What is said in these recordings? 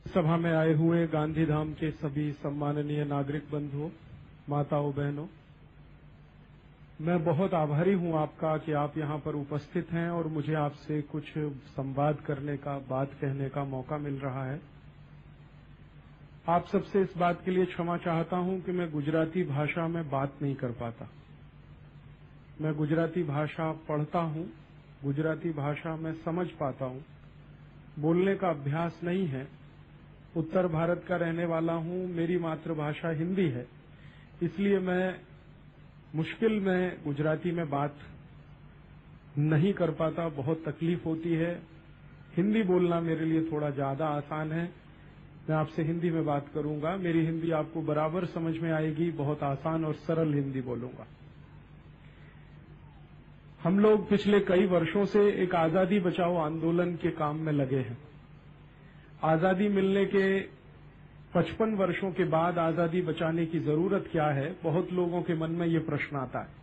सभा में आए हुए गांधीधाम के सभी सम्माननीय नागरिक बंधुओं, माताओं, बहनों, मैं बहुत आभारी हूं आपका कि आप यहां पर उपस्थित हैं और मुझे आपसे कुछ संवाद करने का, बात कहने का मौका मिल रहा है। आप सबसे इस बात के लिए क्षमा चाहता हूं कि मैं गुजराती भाषा में बात नहीं कर पाता। मैं गुजराती भाषा पढ़ता हूं, गुजराती भाषा में समझ पाता हूं, बोलने का अभ्यास नहीं है। उत्तर भारत का रहने वाला हूं, मेरी मातृभाषा हिंदी है, इसलिए मैं मुश्किल में गुजराती में बात नहीं कर पाता, बहुत तकलीफ होती है। हिंदी बोलना मेरे लिए थोड़ा ज्यादा आसान है। मैं आपसे हिंदी में बात करूंगा, मेरी हिंदी आपको बराबर समझ में आएगी, बहुत आसान और सरल हिंदी बोलूंगा। हम लोग पिछले कई वर्षों से एक आजादी बचाओ आंदोलन के काम में लगे हैं। आजादी मिलने के 55 वर्षों के बाद आजादी बचाने की जरूरत क्या है, बहुत लोगों के मन में ये प्रश्न आता है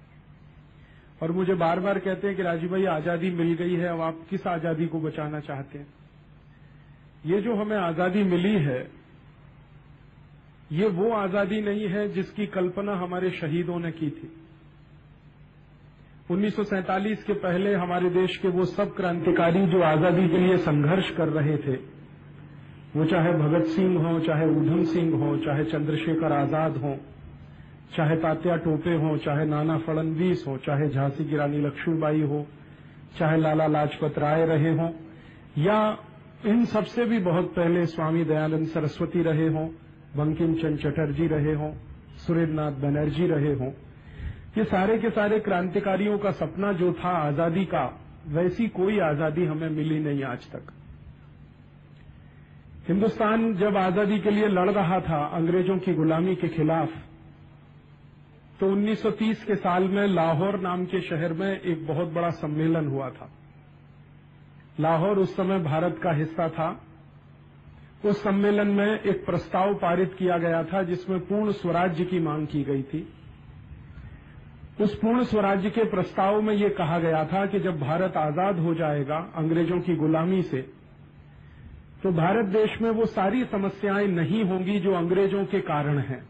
और मुझे बार बार कहते हैं कि राजीव भाई आजादी मिल गई है, अब आप किस आजादी को बचाना चाहते हैं। ये जो हमें आजादी मिली है, ये वो आजादी नहीं है जिसकी कल्पना हमारे शहीदों ने की थी। 1947 के पहले हमारे देश के वो सब क्रांतिकारी जो आजादी के लिए संघर्ष कर रहे थे, वो चाहे भगत सिंह हो, चाहे ऊधम सिंह हो, चाहे चंद्रशेखर आजाद हो, चाहे तात्या टोपे हो, चाहे नाना फडणवीस हो, चाहे झांसी की रानी लक्ष्मीबाई हो, चाहे लाला लाजपत राय रहे हों, या इन सबसे भी बहुत पहले स्वामी दयानंद सरस्वती रहे हों, बंकिम चंद्र चटर्जी रहे हों, सुरेंद्रनाथ बनर्जी रहे हों, ये सारे के सारे क्रांतिकारियों का सपना जो था आजादी का, वैसी कोई आजादी हमें मिली नहीं आज तक। हिंदुस्तान जब आजादी के लिए लड़ रहा था अंग्रेजों की गुलामी के खिलाफ, तो 1930 के साल में लाहौर नाम के शहर में एक बहुत बड़ा सम्मेलन हुआ था। लाहौर उस समय भारत का हिस्सा था। उस सम्मेलन में एक प्रस्ताव पारित किया गया था जिसमें पूर्ण स्वराज्य की मांग की गई थी। उस पूर्ण स्वराज्य के प्रस्ताव में ये कहा गया था कि जब भारत आजाद हो जाएगा अंग्रेजों की गुलामी से, तो भारत देश में वो सारी समस्याएं नहीं होंगी जो अंग्रेजों के कारण हैं।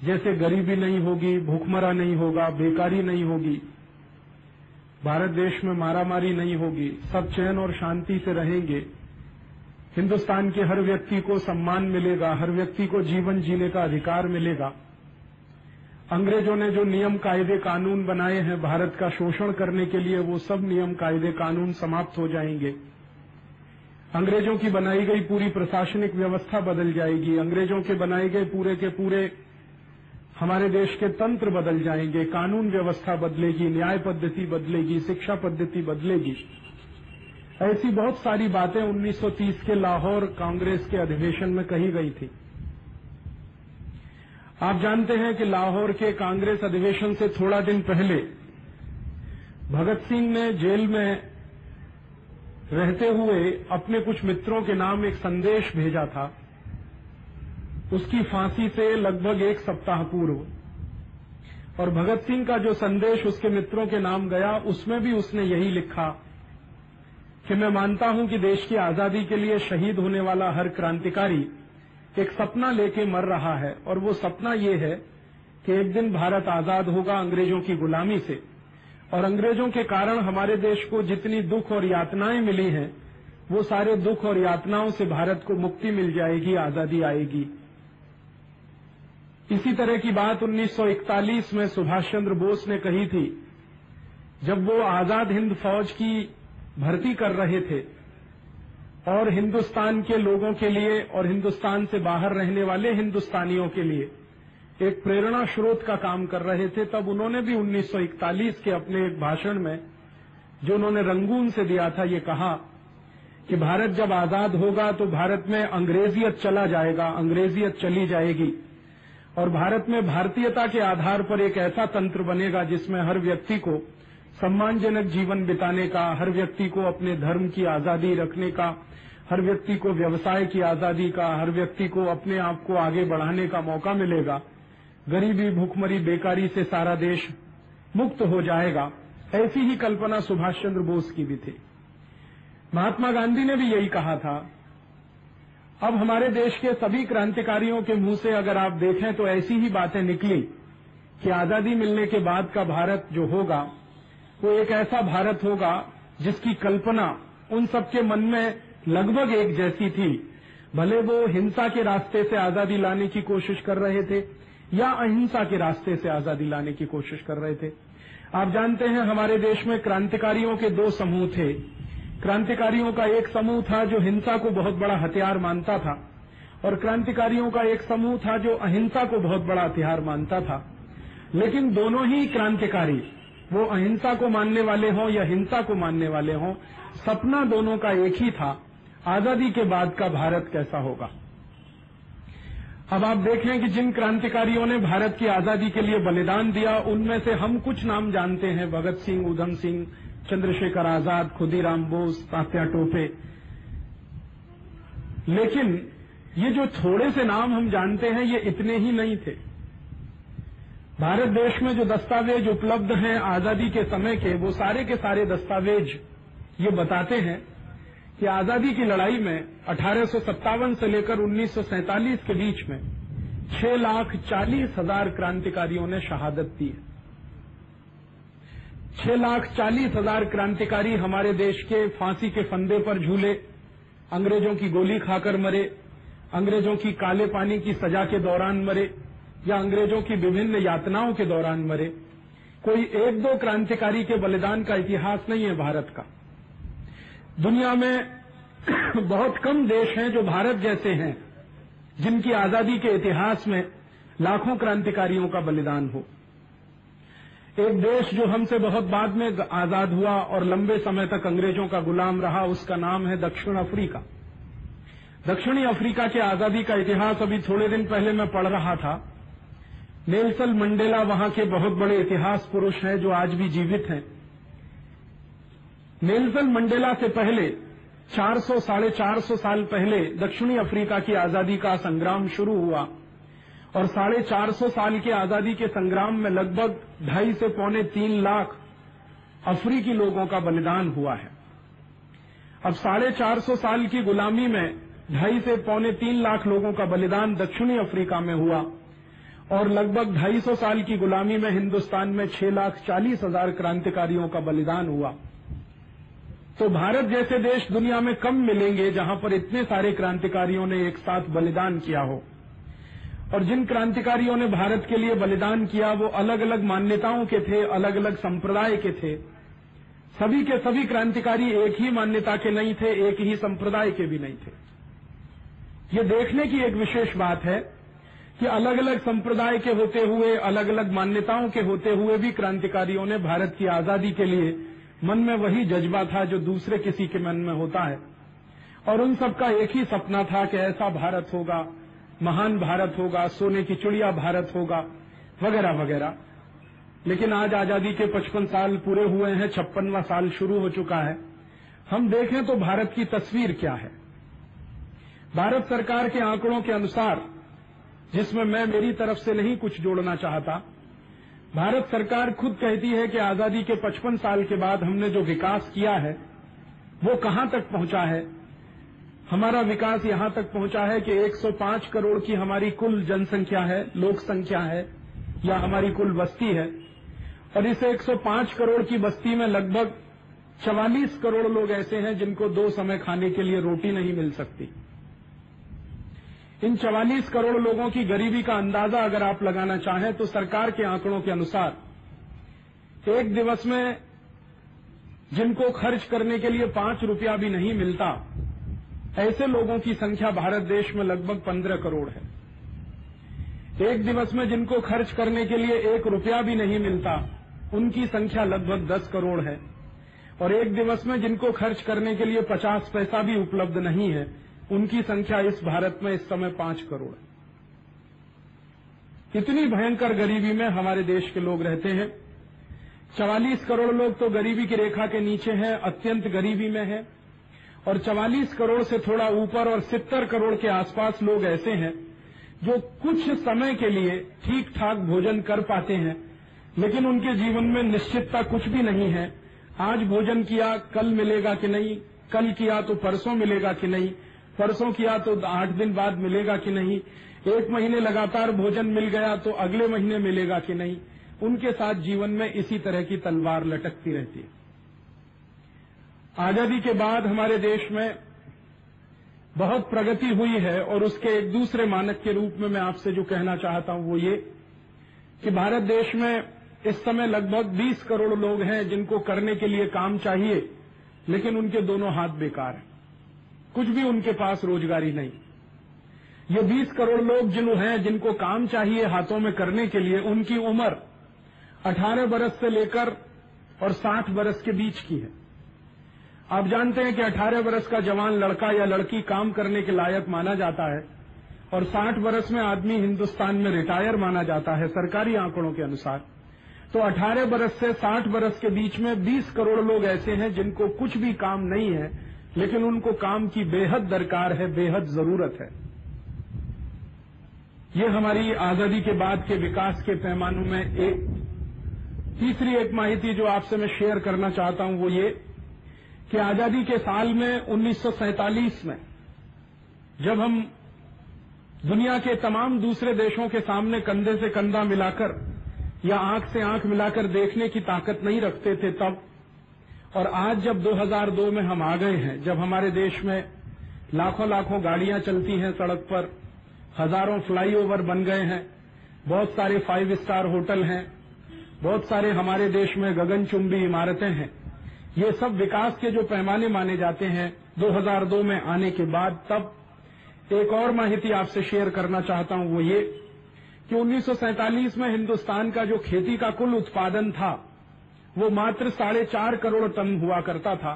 जैसे गरीबी नहीं होगी, भूखमरा नहीं होगा, बेकारी नहीं होगी, भारत देश में मारामारी नहीं होगी, सब चैन और शांति से रहेंगे, हिंदुस्तान के हर व्यक्ति को सम्मान मिलेगा, हर व्यक्ति को जीवन जीने का अधिकार मिलेगा। अंग्रेजों ने जो नियम कायदे कानून बनाए हैं भारत का शोषण करने के लिए, वो सब नियम कायदे कानून समाप्त हो जाएंगे। अंग्रेजों की बनाई गई पूरी प्रशासनिक व्यवस्था बदल जाएगी, अंग्रेजों के बनाए गए पूरे के पूरे हमारे देश के तंत्र बदल जाएंगे, कानून व्यवस्था बदलेगी, न्याय पद्धति बदलेगी, शिक्षा पद्धति बदलेगी। ऐसी बहुत सारी बातें 1930 के लाहौर कांग्रेस के अधिवेशन में कही गई थी। आप जानते हैं कि लाहौर के कांग्रेस अधिवेशन से थोड़ा दिन पहले भगत सिंह ने जेल में रहते हुए अपने कुछ मित्रों के नाम एक संदेश भेजा था, उसकी फांसी से लगभग एक सप्ताह पूर्व। और भगत सिंह का जो संदेश उसके मित्रों के नाम गया, उसमें भी उसने यही लिखा कि मैं मानता हूं कि देश की आजादी के लिए शहीद होने वाला हर क्रांतिकारी एक सपना लेके मर रहा है, और वो सपना ये है कि एक दिन भारत आजाद होगा अंग्रेजों की गुलामी से, और अंग्रेजों के कारण हमारे देश को जितनी दुख और यातनाएं मिली हैं, वो सारे दुख और यातनाओं से भारत को मुक्ति मिल जाएगी, आजादी आएगी। इसी तरह की बात 1941 में सुभाष चंद्र बोस ने कही थी, जब वो आजाद हिंद फौज की भर्ती कर रहे थे और हिंदुस्तान के लोगों के लिए और हिंदुस्तान से बाहर रहने वाले हिंदुस्तानियों के लिए एक प्रेरणा स्रोत का काम कर रहे थे। तब उन्होंने भी 1941 के अपने एक भाषण में, जो उन्होंने रंगून से दिया था, ये कहा कि भारत जब आजाद होगा तो भारत में अंग्रेजियत चला जाएगा, अंग्रेजियत चली जाएगी, और भारत में भारतीयता के आधार पर एक ऐसा तंत्र बनेगा जिसमें हर व्यक्ति को सम्मानजनक जीवन बिताने का, हर व्यक्ति को अपने धर्म की आजादी रखने का, हर व्यक्ति को व्यवसाय की आजादी का, हर व्यक्ति को अपने आप को आगे बढ़ाने का मौका मिलेगा। गरीबी, भूखमरी, बेकारी से सारा देश मुक्त हो जाएगा। ऐसी ही कल्पना सुभाष चंद्र बोस की भी थी। महात्मा गांधी ने भी यही कहा था अब हमारे देश के सभी क्रांतिकारियों के मुंह से अगर आप देखें तो ऐसी ही बातें निकली कि आजादी मिलने के बाद का भारत जो होगा वो एक ऐसा भारत होगा जिसकी कल्पना उन सबके मन में लगभग एक जैसी थी, भले वो हिंसा के रास्ते से आजादी लाने की कोशिश कर रहे थे या अहिंसा के रास्ते से आजादी लाने की कोशिश कर रहे थे। आप जानते हैं हमारे देश में क्रांतिकारियों के दो समूह थे। क्रांतिकारियों का एक समूह था जो हिंसा को बहुत बड़ा हथियार मानता था और क्रांतिकारियों का एक समूह था जो अहिंसा को बहुत बड़ा हथियार मानता था। लेकिन दोनों ही क्रांतिकारी, वो अहिंसा को मानने वाले हों या हिंसा को मानने वाले हों, सपना दोनों का एक ही था, आजादी के बाद का भारत कैसा होगा। अब आप देखें कि जिन क्रांतिकारियों ने भारत की आजादी के लिए बलिदान दिया उनमें से हम कुछ नाम जानते हैं, भगत सिंह, उधम सिंह, चंद्रशेखर आजाद, खुदीराम बोस, तात्या टोपे। लेकिन ये जो थोड़े से नाम हम जानते हैं ये इतने ही नहीं थे। भारत देश में जो दस्तावेज उपलब्ध हैं आजादी के समय के, वो सारे के सारे दस्तावेज ये बताते हैं कि आजादी की लड़ाई में 1857 से लेकर 1947 के बीच में 6,40,000 क्रांतिकारियों ने शहादत दी है। 6,40,000 क्रांतिकारी हमारे देश के फांसी के फंदे पर झूले, अंग्रेजों की गोली खाकर मरे, अंग्रेजों की काले पानी की सजा के दौरान मरे या अंग्रेजों की विभिन्न यातनाओं के दौरान मरे। कोई एक दो क्रांतिकारी के बलिदान का इतिहास नहीं है भारत का। दुनिया में बहुत कम देश हैं जो भारत जैसे हैं जिनकी आजादी के इतिहास में लाखों क्रांतिकारियों का बलिदान हो। एक देश जो हमसे बहुत बाद में आजाद हुआ और लंबे समय तक अंग्रेजों का गुलाम रहा, उसका नाम है दक्षिण अफ्रीका। दक्षिणी अफ्रीका के आजादी का इतिहास अभी थोड़े दिन पहले मैं पढ़ रहा था। नेल्सन मंडेला वहां के बहुत बड़े इतिहास पुरुष हैं जो आज भी जीवित हैं। नेल्सन मंडेला से पहले 400-450 साल पहले दक्षिणी अफ्रीका की आजादी का संग्राम शुरू हुआ और 450 साल के आजादी के संग्राम में लगभग 2.5 से 3 लाख अफ्रीकी लोगों का बलिदान हुआ है। अब 450 साल की गुलामी में 2.5 से 3 लाख लोगों का बलिदान दक्षिणी अफ्रीका में हुआ और लगभग 250 साल की गुलामी में हिंदुस्तान में 6,40,000 क्रांतिकारियों का बलिदान हुआ। तो भारत जैसे देश दुनिया में कम मिलेंगे जहां पर इतने सारे क्रांतिकारियों ने एक साथ बलिदान किया हो। और जिन क्रांतिकारियों ने भारत के लिए बलिदान किया वो अलग अलग मान्यताओं के थे, अलग अलग संप्रदाय के थे। सभी के सभी क्रांतिकारी एक ही मान्यता के नहीं थे, एक ही संप्रदाय के भी नहीं थे। ये देखने की एक विशेष बात है कि अलग अलग संप्रदाय के होते हुए, अलग अलग मान्यताओं के होते हुए भी क्रांतिकारियों ने भारत की आजादी के लिए मन में वही जज्बा था जो दूसरे किसी के मन में होता है और उन सबका एक ही सपना था कि ऐसा भारत होगा, महान भारत होगा, सोने की चिड़िया भारत होगा, वगैरह वगैरह। लेकिन आज आजादी के 55 साल पूरे हुए हैं, 56वां साल शुरू हो चुका है। हम देखें तो भारत की तस्वीर क्या है। भारत सरकार के आंकड़ों के अनुसार, जिसमें मैं मेरी तरफ से नहीं कुछ जोड़ना चाहता, भारत सरकार खुद कहती है कि आजादी के 55 साल के बाद हमने जो विकास किया है वो कहां तक पहुंचा है। हमारा विकास यहां तक पहुंचा है कि 105 करोड़ की हमारी कुल जनसंख्या है, लोक संख्या है या हमारी कुल बस्ती है और इस 105 करोड़ की बस्ती में लगभग 44 करोड़ लोग ऐसे हैं जिनको 2 समय खाने के लिए रोटी नहीं मिल सकती। इन 44 करोड़ लोगों की गरीबी का अंदाजा अगर आप लगाना चाहें तो सरकार के आंकड़ों के अनुसार एक दिवस में जिनको खर्च करने के लिए 5 रुपया भी नहीं मिलता, ऐसे लोगों की संख्या भारत देश में लगभग 15 करोड़ है। एक दिवस में जिनको खर्च करने के लिए 1 रुपया भी नहीं मिलता, उनकी संख्या लगभग 10 करोड़ है और एक दिवस में जिनको खर्च करने के लिए 50 पैसा भी उपलब्ध नहीं है, उनकी संख्या इस भारत में इस समय 5 करोड़ है। इतनी भयंकर गरीबी में हमारे देश के लोग रहते हैं। 44 करोड़ लोग तो गरीबी की रेखा के नीचे हैं, अत्यंत गरीबी में हैं और 44 करोड़ से थोड़ा ऊपर और 70 करोड़ के आसपास लोग ऐसे हैं जो कुछ समय के लिए ठीक ठाक भोजन कर पाते हैं, लेकिन उनके जीवन में निश्चितता कुछ भी नहीं है। आज भोजन किया कल मिलेगा कि नहीं, कल किया तो परसों मिलेगा कि नहीं, परसों किया तो 8 दिन बाद मिलेगा कि नहीं, 1 महीने लगातार भोजन मिल गया तो अगले महीने मिलेगा कि नहीं। उनके साथ जीवन में इसी तरह की तलवार लटकती रहती है। आजादी के बाद हमारे देश में बहुत प्रगति हुई है और उसके एक दूसरे मानक के रूप में मैं आपसे जो कहना चाहता हूं वो ये कि भारत देश में इस समय लगभग 20 करोड़ लोग हैं जिनको करने के लिए काम चाहिए, लेकिन उनके दोनों हाथ बेकार हैं, कुछ भी उनके पास रोजगारी नहीं। ये 20 करोड़ लोग जिनको काम चाहिए हाथों में करने के लिए, उनकी उम्र 18 बरस से लेकर और 60 बरस के बीच की है। आप जानते हैं कि 18 बरस का जवान लड़का या लड़की काम करने के लायक माना जाता है और 60 बरस में आदमी हिंदुस्तान में रिटायर माना जाता है सरकारी आंकड़ों के अनुसार। तो 18 बरस से 60 बरस के बीच में 20 करोड़ लोग ऐसे हैं जिनको कुछ भी काम नहीं है, लेकिन उनको काम की बेहद दरकार है, बेहद जरूरत है। ये हमारी आजादी के बाद के विकास के पैमानों में तीसरी एक माहिती जो आपसे मैं शेयर करना चाहता हूं वो ये कि आजादी के साल में 1947 में जब हम दुनिया के तमाम दूसरे देशों के सामने कंधे से कंधा मिलाकर या आंख से आंख मिलाकर देखने की ताकत नहीं रखते थे तब, और आज जब 2002 में हम आ गए हैं, जब हमारे देश में लाखों गाड़ियां चलती हैं सड़क पर, हजारों फ्लाईओवर बन गए हैं, बहुत सारे 5 स्टार होटल हैं, बहुत सारे हमारे देश में गगनचुंबी इमारतें हैं, ये सब विकास के जो पैमाने माने जाते हैं 2002 में आने के बाद, तब एक और माहिती आपसे शेयर करना चाहता हूं वो ये कि 1947 में हिंदुस्तान का जो खेती का कुल उत्पादन था वो मात्र 4.5 करोड़ टन हुआ करता था।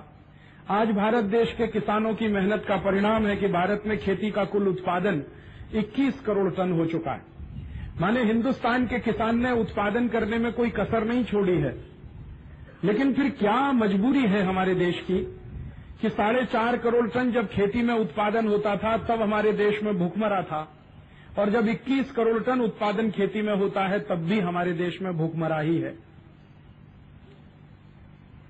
आज भारत देश के किसानों की मेहनत का परिणाम है कि भारत में खेती का कुल उत्पादन 21 करोड़ टन हो चुका है। माने हिंदुस्तान के किसान ने उत्पादन करने में कोई कसर नहीं छोड़ी है। लेकिन फिर क्या मजबूरी है हमारे देश की कि 4.5 करोड़ टन जब खेती में उत्पादन होता था तब हमारे देश में भूखमरा था, और जब 21 करोड़ टन उत्पादन खेती में होता है तब भी हमारे देश में भूखमरा ही है।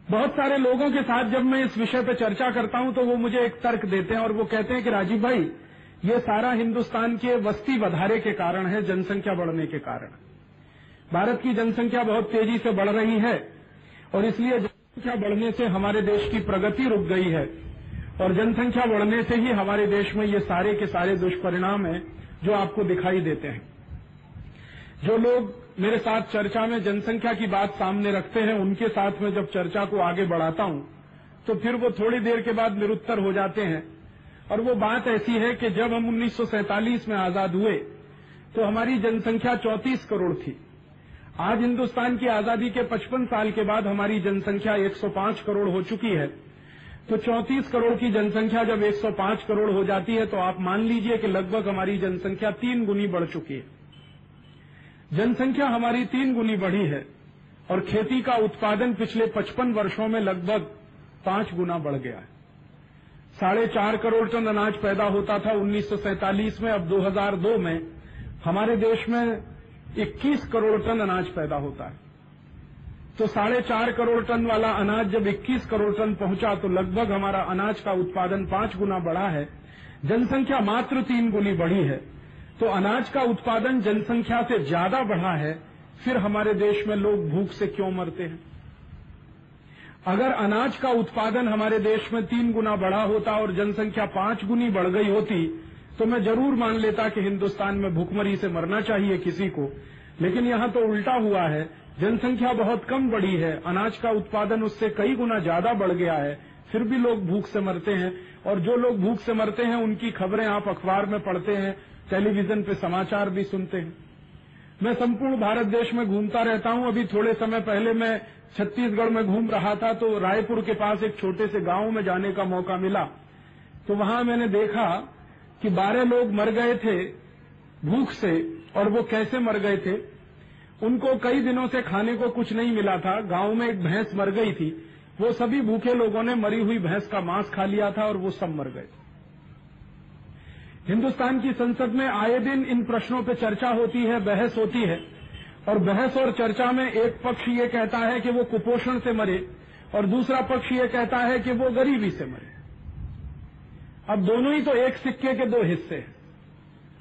बहुत सारे लोगों के साथ जब मैं इस विषय पर चर्चा करता हूं तो वो मुझे एक तर्क देते हैं और वो कहते हैं कि राजीव भाई, ये सारा हिंदुस्तान के वस्ती वधारे के कारण है, जनसंख्या बढ़ने के कारण। भारत की जनसंख्या बहुत तेजी से बढ़ रही है और इसलिए जनसंख्या बढ़ने से हमारे देश की प्रगति रुक गई है, और जनसंख्या बढ़ने से ही हमारे देश में ये सारे के सारे दुष्परिणाम हैं जो आपको दिखाई देते हैं। जो लोग मेरे साथ चर्चा में जनसंख्या की बात सामने रखते हैं, उनके साथ में जब चर्चा को आगे बढ़ाता हूं तो फिर वो थोड़ी देर के बाद निरुत्तर हो जाते हैं। और वो बात ऐसी है कि जब हम 1947 में आजाद हुए तो हमारी जनसंख्या 34 करोड़ थी। आज हिंदुस्तान की आजादी के 55 साल के बाद हमारी जनसंख्या 105 करोड़ हो चुकी है। तो 34 करोड़ की जनसंख्या जब 105 करोड़ हो जाती है तो आप मान लीजिए कि लगभग हमारी जनसंख्या 3 गुनी बढ़ चुकी है। जनसंख्या हमारी 3 गुनी बढ़ी है और खेती का उत्पादन पिछले 55 वर्षों में लगभग 5 गुना बढ़ गया है। 4.5 करोड़ टन अनाज पैदा होता था 1947 में, अब 2002 में हमारे देश में 21 करोड़ टन अनाज पैदा होता है। तो 4.5 करोड़ टन वाला अनाज जब 21 करोड़ टन पहुंचा तो लगभग हमारा अनाज का उत्पादन 5 गुना बढ़ा है, जनसंख्या मात्र 3 गुनी बढ़ी है। तो अनाज का उत्पादन जनसंख्या से ज्यादा बढ़ा है, फिर हमारे देश में लोग भूख से क्यों मरते हैं? अगर अनाज का उत्पादन हमारे देश में 3 गुना बढ़ा होता और जनसंख्या 5 गुनी बढ़ गई होती तो मैं जरूर मान लेता कि हिंदुस्तान में भूखमरी से मरना चाहिए किसी को। लेकिन यहां तो उल्टा हुआ है, जनसंख्या बहुत कम बढ़ी है, अनाज का उत्पादन उससे कई गुना ज्यादा बढ़ गया है, फिर भी लोग भूख से मरते हैं। और जो लोग भूख से मरते हैं उनकी खबरें आप अखबार में पढ़ते हैं, टेलीविजन पे समाचार भी सुनते हैं। मैं संपूर्ण भारत देश में घूमता रहता हूं। अभी थोड़े समय पहले मैं छत्तीसगढ़ में घूम रहा था तो रायपुर के पास एक छोटे से गांव में जाने का मौका मिला। तो वहां मैंने देखा कि 12 लोग मर गए थे भूख से। और वो कैसे मर गए थे? उनको कई दिनों से खाने को कुछ नहीं मिला था। गांव में एक भैंस मर गई थी, वो सभी भूखे लोगों ने मरी हुई भैंस का मांस खा लिया था और वो सब मर गए। हिंदुस्तान की संसद में आए दिन इन प्रश्नों पर चर्चा होती है, बहस होती है, और बहस और चर्चा में एक पक्ष ये कहता है कि वो कुपोषण से मरे और दूसरा पक्ष ये कहता है कि वो गरीबी से मरे। अब दोनों ही तो एक सिक्के के दो हिस्से हैं।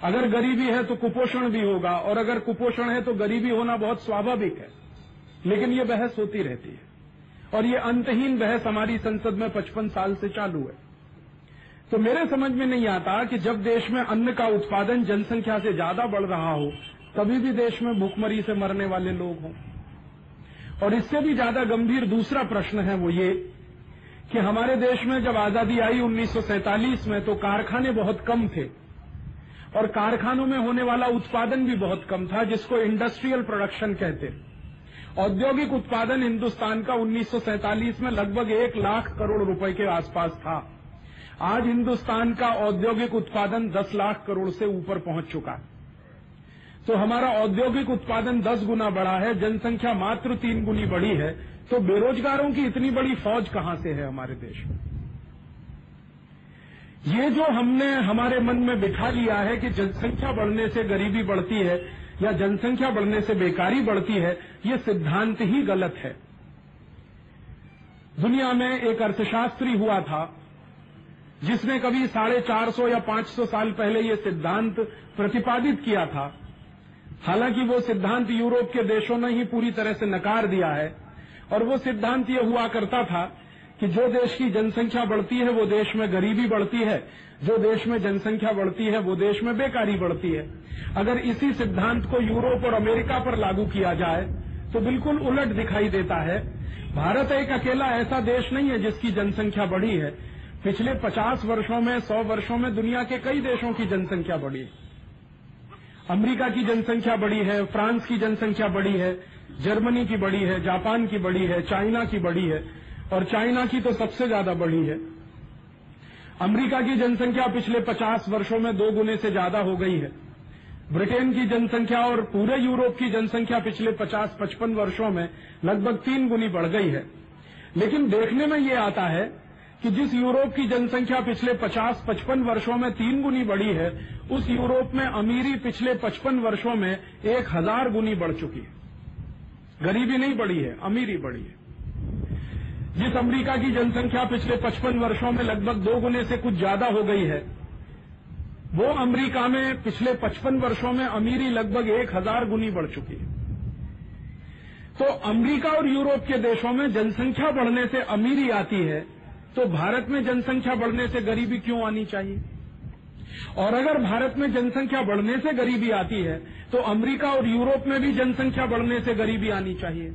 अगर गरीबी है तो कुपोषण भी होगा, और अगर कुपोषण है तो गरीबी होना बहुत स्वाभाविक है। लेकिन ये बहस होती रहती है, और ये अंतहीन बहस हमारी संसद में 55 साल से चालू है। तो मेरे समझ में नहीं आता कि जब देश में अन्न का उत्पादन जनसंख्या से ज्यादा बढ़ रहा हो, तभी भी देश में भूखमरी से मरने वाले लोग हों। और इससे भी ज्यादा गंभीर दूसरा प्रश्न है वो ये कि हमारे देश में जब आजादी आई 1947 में, तो कारखाने बहुत कम थे, और कारखानों में होने वाला उत्पादन भी बहुत कम था, जिसको इंडस्ट्रियल प्रोडक्शन कहते हैं। औद्योगिक उत्पादन हिंदुस्तान का 1947 में लगभग 1 लाख करोड़ रुपए के आसपास था। आज हिंदुस्तान का औद्योगिक उत्पादन 10 लाख करोड़ से ऊपर पहुंच चुका है। तो हमारा औद्योगिक उत्पादन 10 गुना बढ़ा है, जनसंख्या मात्र 3 गुनी बढ़ी है। तो बेरोजगारों की इतनी बड़ी फौज कहां से है हमारे देश में? ये जो हमने हमारे मन में बिठा लिया है कि जनसंख्या बढ़ने से गरीबी बढ़ती है या जनसंख्या बढ़ने से बेकारी बढ़ती है, ये सिद्धांत ही गलत है। दुनिया में एक अर्थशास्त्री हुआ था जिसने कभी 450 या 500 साल पहले ये सिद्धांत प्रतिपादित किया था। हालांकि वो सिद्धांत यूरोप के देशों ने ही पूरी तरह से नकार दिया है, और वो सिद्धांत ये हुआ करता था कि जो देश की जनसंख्या बढ़ती है वो देश में गरीबी बढ़ती है, जो देश में जनसंख्या बढ़ती है वो देश में बेकारी बढ़ती है। अगर इसी सिद्धांत को यूरोप और अमेरिका पर लागू किया जाए तो बिल्कुल उलट दिखाई देता है। भारत एक अकेला ऐसा देश नहीं है जिसकी जनसंख्या बढ़ी है। पिछले 50 वर्षों में, 100 वर्षों में दुनिया के कई देशों की जनसंख्या बढ़ी है। अमेरिका की जनसंख्या बढ़ी है, फ्रांस की जनसंख्या बढ़ी है, जर्मनी की बढ़ी है, जापान की बढ़ी है, चाइना की बढ़ी है, और चाइना की तो सबसे ज्यादा बढ़ी है। अमेरिका की जनसंख्या पिछले 50 वर्षों में 2 गुने से ज्यादा हो गई है। ब्रिटेन की जनसंख्या और पूरे यूरोप की जनसंख्या पिछले 50-55 वर्षों में लगभग 3 गुनी बढ़ गई है। लेकिन देखने में ये आता है कि जिस यूरोप की जनसंख्या पिछले 50-55 वर्षों में 3 गुनी बढ़ी है, उस यूरोप में अमीरी पिछले 55 वर्षों में 1000 गुनी बढ़ चुकी है। गरीबी नहीं बढ़ी है, अमीरी बढ़ी है। जिस अमेरिका की जनसंख्या पिछले 55 वर्षों में लगभग 2 गुने से कुछ ज्यादा हो गई है, वो अमेरिका में पिछले 55 वर्षों में अमीरी लगभग 1000 गुनी बढ़ चुकी है। तो अमेरिका और यूरोप के देशों में जनसंख्या बढ़ने से अमीरी आती है, तो भारत में जनसंख्या बढ़ने से गरीबी क्यों आनी चाहिए? और अगर भारत में जनसंख्या बढ़ने से गरीबी आती है, तो अमेरिका और यूरोप में भी जनसंख्या बढ़ने से गरीबी आनी चाहिए।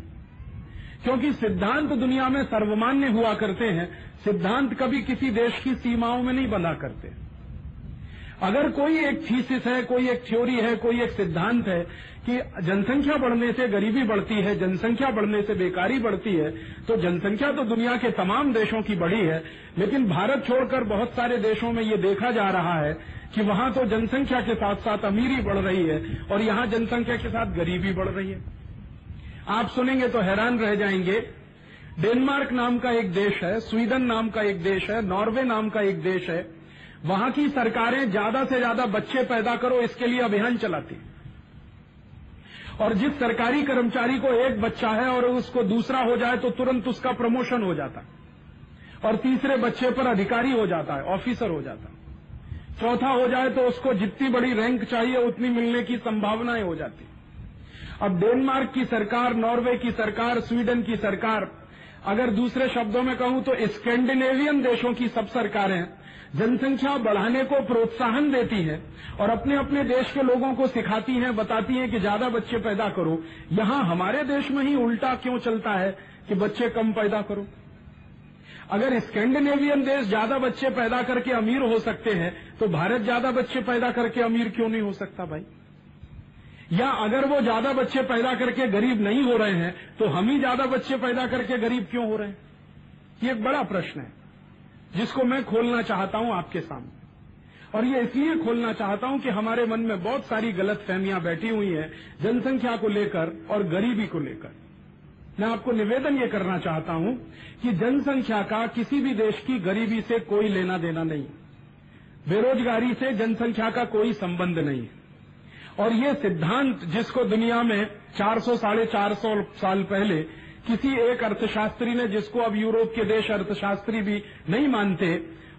क्योंकि सिद्धांत दुनिया में सर्वमान्य हुआ करते हैं, सिद्धांत कभी किसी देश की सीमाओं में नहीं बंधा करते। अगर कोई एक थीसिस है, कोई एक थ्योरी है, कोई एक सिद्धांत है कि जनसंख्या बढ़ने से गरीबी बढ़ती है, जनसंख्या बढ़ने से बेकारी बढ़ती है, तो जनसंख्या तो दुनिया के तमाम देशों की बढ़ी है। लेकिन भारत छोड़कर बहुत सारे देशों में ये देखा जा रहा है कि वहां तो जनसंख्या के साथ साथ अमीरी बढ़ रही है, और यहां जनसंख्या के साथ गरीबी बढ़ रही है। आप सुनेंगे तो हैरान रह जाएंगे। डेनमार्क नाम का एक देश है, स्वीडन नाम का एक देश है, नॉर्वे नाम का एक देश है। वहां की सरकारें ज्यादा से ज्यादा बच्चे पैदा करो इसके लिए अभियान चलाती, और जिस सरकारी कर्मचारी को एक बच्चा है और उसको दूसरा हो जाए तो तुरंत उसका प्रमोशन हो जाता है, और तीसरे बच्चे पर अधिकारी हो जाता है, ऑफिसर हो जाता है, चौथा हो जाए तो उसको जितनी बड़ी रैंक चाहिए उतनी मिलने की संभावनाएं हो जाती। अब डेनमार्क की सरकार, नॉर्वे की सरकार, स्वीडन की सरकार, अगर दूसरे शब्दों में कहूं तो स्कैंडिनेवियन देशों की सब सरकारें जनसंख्या बढ़ाने को प्रोत्साहन देती हैं और अपने अपने देश के लोगों को सिखाती हैं, बताती हैं कि ज्यादा बच्चे पैदा करो। यहां हमारे देश में ही उल्टा क्यों चलता है कि बच्चे कम पैदा करो? अगर स्कैंडिनेवियन देश ज्यादा बच्चे पैदा करके अमीर हो सकते हैं, तो भारत ज्यादा बच्चे पैदा करके अमीर क्यों नहीं हो सकता भाई? या अगर वो ज्यादा बच्चे पैदा करके गरीब नहीं हो रहे हैं, तो हम ही ज्यादा बच्चे पैदा करके गरीब क्यों हो रहे हैं? ये एक बड़ा प्रश्न है जिसको मैं खोलना चाहता हूं आपके सामने। और ये इसलिए खोलना चाहता हूं कि हमारे मन में बहुत सारी गलतफहमियां बैठी हुई हैं जनसंख्या को लेकर और गरीबी को लेकर। मैं आपको निवेदन ये करना चाहता हूं कि जनसंख्या का किसी भी देश की गरीबी से कोई लेना देना नहीं, बेरोजगारी से जनसंख्या का कोई संबंध नहीं है। और ये सिद्धांत जिसको दुनिया में 400-450 साल पहले किसी एक अर्थशास्त्री ने, जिसको अब यूरोप के देश अर्थशास्त्री भी नहीं मानते,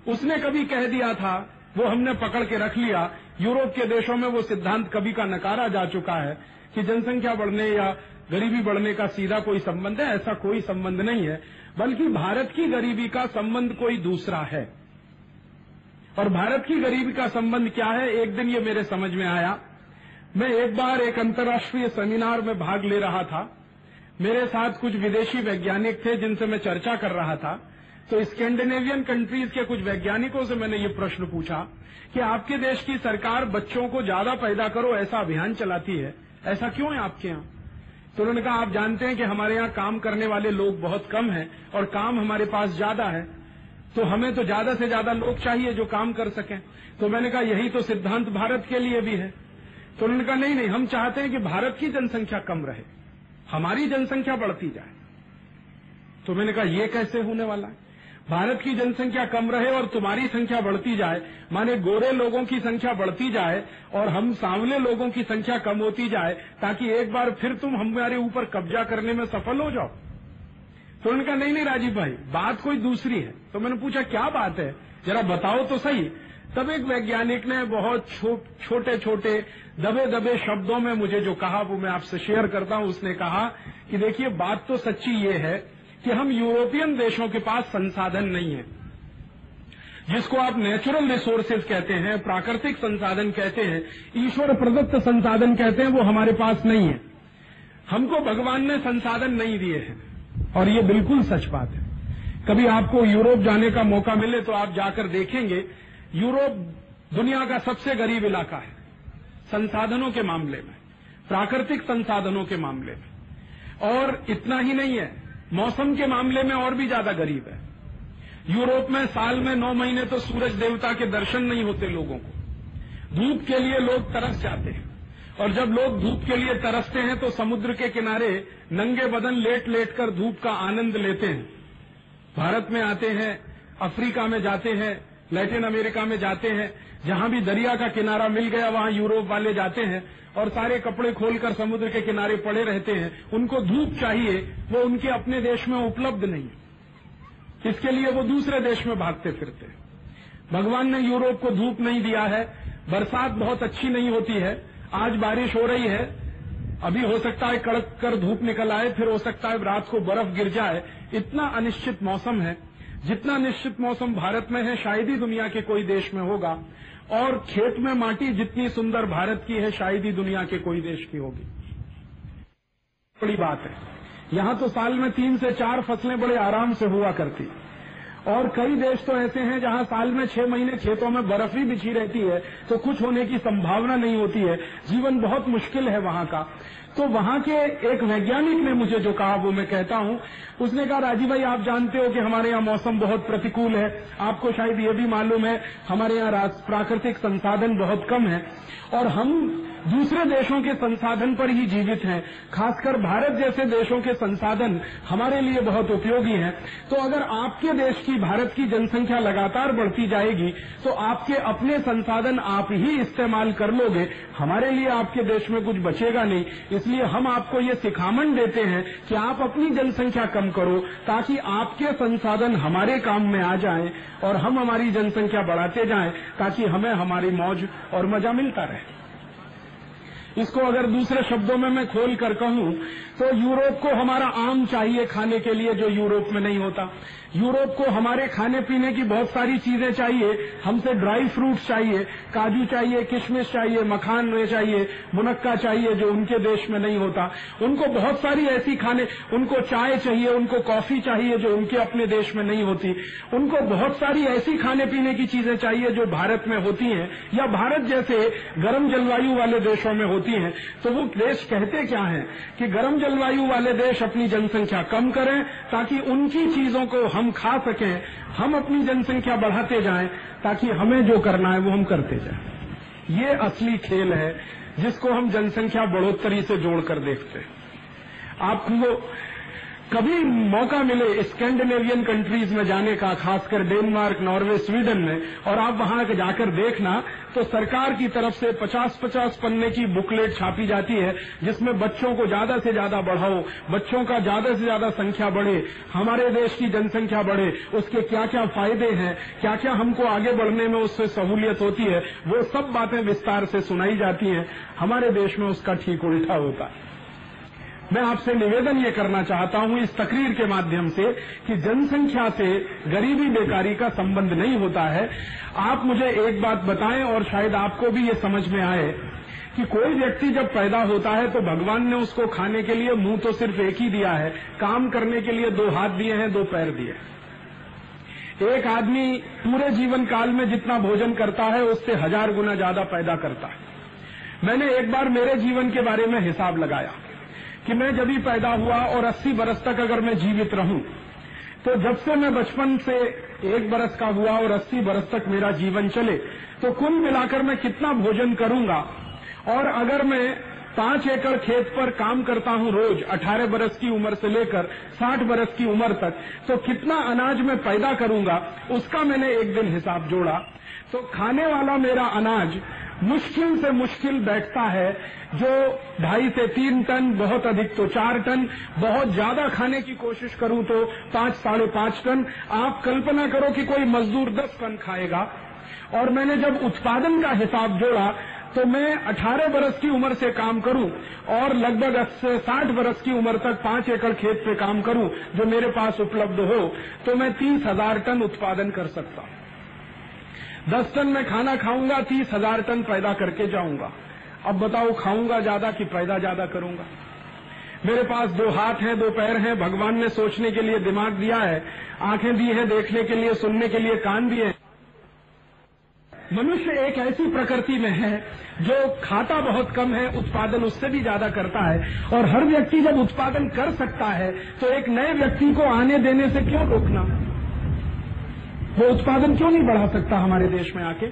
उसने कभी कह दिया था, वो हमने पकड़ के रख लिया। यूरोप के देशों में वो सिद्धांत कभी का नकारा जा चुका है कि जनसंख्या बढ़ने या गरीबी बढ़ने का सीधा कोई संबंध है। ऐसा कोई संबंध नहीं है, बल्कि भारत की गरीबी का संबंध कोई दूसरा है। और भारत की गरीबी का संबंध क्या है, एक दिन ये मेरे समझ में आया। मैं एक बार एक अंतर्राष्ट्रीय सेमिनार में भाग ले रहा था। मेरे साथ कुछ विदेशी वैज्ञानिक थे जिनसे मैं चर्चा कर रहा था। तो स्कैंडिनेवियन कंट्रीज के कुछ वैज्ञानिकों से मैंने ये प्रश्न पूछा कि आपके देश की सरकार बच्चों को ज्यादा पैदा करो ऐसा अभियान चलाती है, ऐसा क्यों है आपके यहाँ? तो उन्होंने कहा, आप जानते हैं कि हमारे यहाँ काम करने वाले लोग बहुत कम हैं और काम हमारे पास ज्यादा है, तो हमें तो ज्यादा से ज्यादा लोग चाहिए जो काम कर सकें। तो मैंने कहा, यही तो सिद्धांत भारत के लिए भी है। तो उन्होंने कहा, नहीं नहीं, हम चाहते हैं कि भारत की जनसंख्या कम रहे, हमारी जनसंख्या बढ़ती जाए। तो मैंने कहा, यह कैसे होने वाला है? भारत की जनसंख्या कम रहे और तुम्हारी संख्या बढ़ती जाए, माने गोरे लोगों की संख्या बढ़ती जाए और हम सांवले लोगों की संख्या कम होती जाए, ताकि एक बार फिर तुम हमारे ऊपर कब्जा करने में सफल हो जाओ। तो उन्होंने कहा, नहीं नहीं राजीव भाई, बात कोई दूसरी है। तो मैंने पूछा, क्या बात है, जरा बताओ तो सही। तब एक वैज्ञानिक ने बहुत छोटे छोटे दबे दबे शब्दों में मुझे जो कहा वो मैं आपसे शेयर करता हूं। उसने कहा कि देखिए, बात तो सच्ची ये है कि हम यूरोपियन देशों के पास संसाधन नहीं है, जिसको आप नेचुरल रिसोर्सेज कहते हैं, प्राकृतिक संसाधन कहते हैं, ईश्वर प्रदत्त संसाधन कहते हैं, वो हमारे पास नहीं है। हमको भगवान ने संसाधन नहीं दिए हैं, और ये बिल्कुल सच बात है। कभी आपको यूरोप जाने का मौका मिले तो आप जाकर देखेंगे, यूरोप दुनिया का सबसे गरीब इलाका है संसाधनों के मामले में, प्राकृतिक संसाधनों के मामले में। और इतना ही नहीं है, मौसम के मामले में और भी ज्यादा गरीब है। यूरोप में साल में 9 महीने तो सूरज देवता के दर्शन नहीं होते लोगों को। धूप के लिए लोग तरस जाते हैं, और जब लोग धूप के लिए तरसते हैं तो समुद्र के किनारे नंगे बदन लेट लेट कर धूप का आनंद लेते हैं। भारत में आते हैं, अफ्रीका में जाते हैं, लैटिन अमेरिका में जाते हैं, जहां भी दरिया का किनारा मिल गया वहां यूरोप वाले जाते हैं और सारे कपड़े खोलकर समुद्र के किनारे पड़े रहते हैं। उनको धूप चाहिए, वो उनके अपने देश में उपलब्ध नहीं है, इसके लिए वो दूसरे देश में भागते फिरते हैं। भगवान ने यूरोप को धूप नहीं दिया है, बरसात बहुत अच्छी नहीं होती है। आज बारिश हो रही है, अभी हो सकता है कड़क कर धूप निकल आए, फिर हो सकता है रात को बर्फ गिर जाए। इतना अनिश्चित मौसम है। जितना निश्चित मौसम भारत में है शायद ही दुनिया के कोई देश में होगा, और खेत में माटी जितनी सुंदर भारत की है शायद ही दुनिया के कोई देश की होगी। बड़ी बात है, यहां तो साल में 3 से 4 फसलें बड़े आराम से हुआ करती, और कई देश तो ऐसे हैं जहां साल में 6 महीने खेतों में बर्फ ही बिछी रहती है, तो कुछ होने की संभावना नहीं होती है। जीवन बहुत मुश्किल है वहां का। तो वहां के एक वैज्ञानिक ने मुझे जो कहा वो मैं कहता हूं। उसने कहा, राजीव भाई, आप जानते हो कि हमारे यहाँ मौसम बहुत प्रतिकूल है, आपको शायद ये भी मालूम है हमारे यहाँ प्राकृतिक संसाधन बहुत कम है, और हम दूसरे देशों के संसाधन पर ही जीवित हैं। खासकर भारत जैसे देशों के संसाधन हमारे लिए बहुत उपयोगी हैं। तो अगर आपके देश की, भारत की जनसंख्या लगातार बढ़ती जाएगी तो आपके अपने संसाधन आप ही इस्तेमाल कर लोगे, हमारे लिए आपके देश में कुछ बचेगा नहीं। इसलिए हम आपको ये सिखामन देते हैं कि आप अपनी जनसंख्या कम करो, ताकि आपके संसाधन हमारे काम में आ जाएं और हम हमारी जनसंख्या बढ़ाते जाएं, ताकि हमें हमारी मौज और मजा मिलता रहे। इसको अगर दूसरे शब्दों में मैं खोल कर कहूं तो यूरोप को हमारा आम चाहिए खाने के लिए, जो यूरोप में नहीं होता। यूरोप को हमारे खाने पीने की बहुत सारी चीजें चाहिए, हमसे ड्राई फ्रूट्स चाहिए, काजू चाहिए, किशमिश चाहिए, मखान चाहिए, मुनक्का चाहिए, जो उनके देश में नहीं होता। उनको बहुत सारी ऐसी खाने, उनको चाय चाहिए, उनको कॉफी चाहिए, जो उनके अपने देश में नहीं होती। उनको बहुत सारी ऐसी खाने पीने की चीजें चाहिए जो भारत में होती हैं या भारत जैसे गर्म जलवायु वाले देशों में होती हैं। तो वो देश कहते क्या है कि गर्म जलवायु वाले देश अपनी जनसंख्या कम करें ताकि उनकी चीजों को हम खा सकें, हम अपनी जनसंख्या बढ़ाते जाएं ताकि हमें जो करना है वो हम करते जाएं। ये असली खेल है जिसको हम जनसंख्या बढ़ोतरी से जोड़कर देखते हैं। आपको कभी मौका मिले स्कैंडिनेवियन कंट्रीज में जाने का, खासकर डेनमार्क, नॉर्वे, स्वीडन में, और आप वहां जाकर देखना तो सरकार की तरफ से 50-50 पन्ने की बुकलेट छापी जाती है जिसमें बच्चों को ज्यादा से ज्यादा बढ़ाओ, बच्चों का ज्यादा से ज्यादा संख्या बढ़े, हमारे देश की जनसंख्या बढ़े, उसके क्या क्या फायदे हैं, क्या क्या हमको आगे बढ़ने में उससे सहूलियत होती है, वो सब बातें विस्तार से सुनाई जाती हैं। हमारे देश में उसका ठीक उल्टा होता है। मैं आपसे निवेदन ये करना चाहता हूं इस तकरीर के माध्यम से कि जनसंख्या से गरीबी बेकारी का संबंध नहीं होता है। आप मुझे एक बात बताएं और शायद आपको भी ये समझ में आए कि कोई व्यक्ति जब पैदा होता है तो भगवान ने उसको खाने के लिए मुंह तो सिर्फ एक ही दिया है, काम करने के लिए 2 हाथ दिए हैं, 2 पैर दिए। एक आदमी पूरे जीवन काल में जितना भोजन करता है उससे 1000 गुना ज्यादा पैदा करता है। मैंने एक बार मेरे जीवन के बारे में हिसाब लगाया कि मैं जब ही पैदा हुआ और 80 बरस तक अगर मैं जीवित रहूं तो जब से मैं बचपन से 1 बरस का हुआ और 80 बरस तक मेरा जीवन चले तो कुल मिलाकर मैं कितना भोजन करूंगा। और अगर मैं 5 एकड़ खेत पर काम करता हूं रोज 18 बरस की उम्र से लेकर 60 बरस की उम्र तक, तो कितना अनाज मैं पैदा करूंगा उसका मैंने एक दिन हिसाब जोड़ा। तो खाने वाला मेरा अनाज मुश्किल से मुश्किल बैठता है जो 2.5 से 3 टन, बहुत अधिक तो 4 टन, बहुत ज्यादा खाने की कोशिश करूं तो 5-5.5 टन। आप कल्पना करो कि कोई मजदूर 10 टन खाएगा। और मैंने जब उत्पादन का हिसाब जोड़ा तो मैं 18 बरस की उम्र से काम करूं और लगभग 60 बरस की उम्र तक 5 एकड़ खेत पे काम करूं जो मेरे पास उपलब्ध हो, तो मैं 30,000 टन उत्पादन कर सकता हूं। 10 टन मैं खाना खाऊंगा, 30,000 टन पैदा करके जाऊंगा। अब बताओ खाऊंगा ज्यादा कि पैदा ज्यादा करूंगा? मेरे पास 2 हाथ हैं, 2 पैर हैं, भगवान ने सोचने के लिए दिमाग दिया है, आंखें दी हैं देखने के लिए, सुनने के लिए कान दिए। मनुष्य एक ऐसी प्रकृति में है जो खाता बहुत कम है, उत्पादन उससे भी ज्यादा करता है। और हर व्यक्ति जब उत्पादन कर सकता है तो एक नए व्यक्ति को आने देने से क्यों रोकना? वो उत्पादन क्यों नहीं बढ़ा सकता हमारे देश में आके?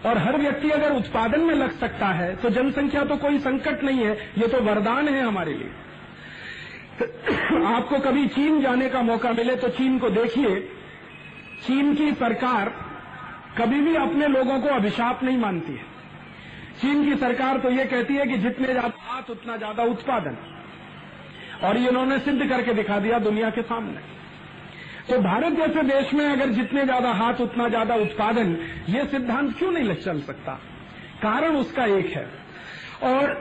और हर व्यक्ति अगर उत्पादन में लग सकता है तो जनसंख्या तो कोई संकट नहीं है, ये तो वरदान है हमारे लिए। आपको कभी चीन जाने का मौका मिले तो चीन को देखिए। चीन की सरकार कभी भी अपने लोगों को अभिशाप नहीं मानती है। चीन की सरकार तो ये कहती है कि जितने ज्यादा हाथ उतना ज्यादा उत्पादन, और ये इन्होंने सिद्ध करके दिखा दिया दुनिया के सामने। तो भारत जैसे देश में अगर जितने ज्यादा हाथ उतना ज्यादा उत्पादन, ये सिद्धांत क्यों नहीं चल सकता? कारण उसका एक है, और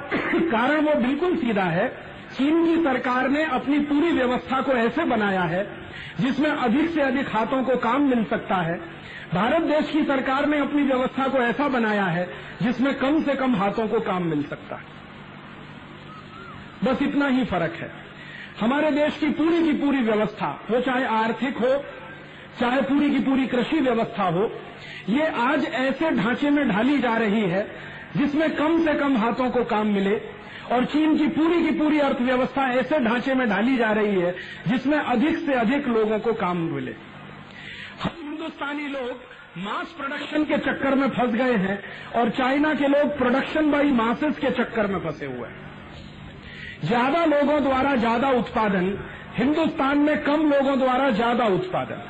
कारण वो बिल्कुल सीधा है। चीन की सरकार ने अपनी पूरी व्यवस्था को ऐसे बनाया है जिसमें अधिक से अधिक हाथों को काम मिल सकता है। भारत देश की सरकार ने अपनी व्यवस्था को ऐसा बनाया है जिसमें कम से कम हाथों को काम मिल सकता है। बस इतना ही फर्क है। हमारे देश की पूरी व्यवस्था, वो चाहे आर्थिक हो, चाहे पूरी की पूरी कृषि व्यवस्था हो, ये आज ऐसे ढांचे में ढाली जा रही है जिसमें कम से कम हाथों को काम मिले। और चीन की पूरी अर्थव्यवस्था ऐसे ढांचे में ढाली जा रही है जिसमें अधिक से अधिक लोगों को काम मिले। हम हिंदुस्तानी लोग मास प्रोडक्शन के चक्कर में फंस गए हैं और चाइना के लोग प्रोडक्शन बाई मासेस के चक्कर में फंसे हुए हैं। ज्यादा लोगों द्वारा ज्यादा उत्पादन, हिंदुस्तान में कम लोगों द्वारा ज्यादा उत्पादन।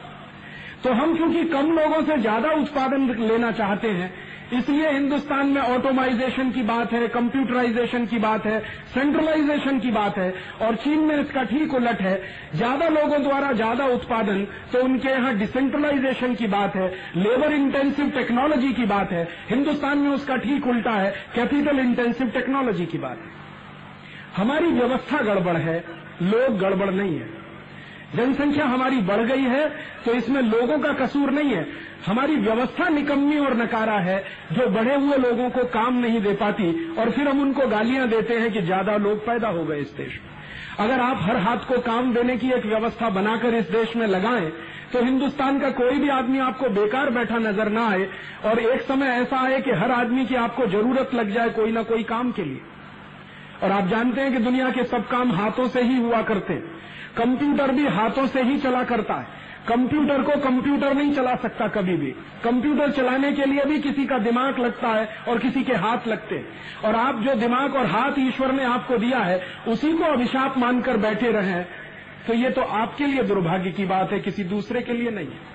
तो हम क्योंकि कम लोगों से ज्यादा उत्पादन लेना चाहते हैं, इसलिए हिंदुस्तान में ऑटोमाइजेशन की बात है, कंप्यूटराइजेशन की बात है, सेंट्रलाइजेशन की बात है। और चीन में इसका ठीक उलट है, ज्यादा लोगों द्वारा ज्यादा उत्पादन, तो उनके यहाँ डिसेंट्रलाइजेशन की बात है, लेबर इंटेंसिव टेक्नोलॉजी की बात है। हिंदुस्तान में उसका ठीक उल्टा है, कैपिटल इंटेंसिव टेक्नोलॉजी की बात है। हमारी व्यवस्था गड़बड़ है, लोग गड़बड़ नहीं है। जनसंख्या हमारी बढ़ गई है तो इसमें लोगों का कसूर नहीं है, हमारी व्यवस्था निकम्मी और नकारा है जो बढ़े हुए लोगों को काम नहीं दे पाती, और फिर हम उनको गालियां देते हैं कि ज्यादा लोग पैदा हो गए इस देश में। अगर आप हर हाथ को काम देने की एक व्यवस्था बनाकर इस देश में लगाएं तो हिंदुस्तान का कोई भी आदमी आपको बेकार बैठा नजर ना आए, और एक समय ऐसा आए कि हर आदमी की आपको जरूरत लग जाए कोई ना कोई काम के लिए। और आप जानते हैं कि दुनिया के सब काम हाथों से ही हुआ करते हैं। कंप्यूटर भी हाथों से ही चला करता है। कंप्यूटर को कंप्यूटर नहीं चला सकता कभी भी। कंप्यूटर चलाने के लिए भी किसी का दिमाग लगता है और किसी के हाथ लगते हैं। और आप जो दिमाग और हाथ ईश्वर ने आपको दिया है उसी को अभिशाप मानकर बैठे रहें तो ये तो आपके लिए दुर्भाग्य की बात है, किसी दूसरे के लिए नहीं है।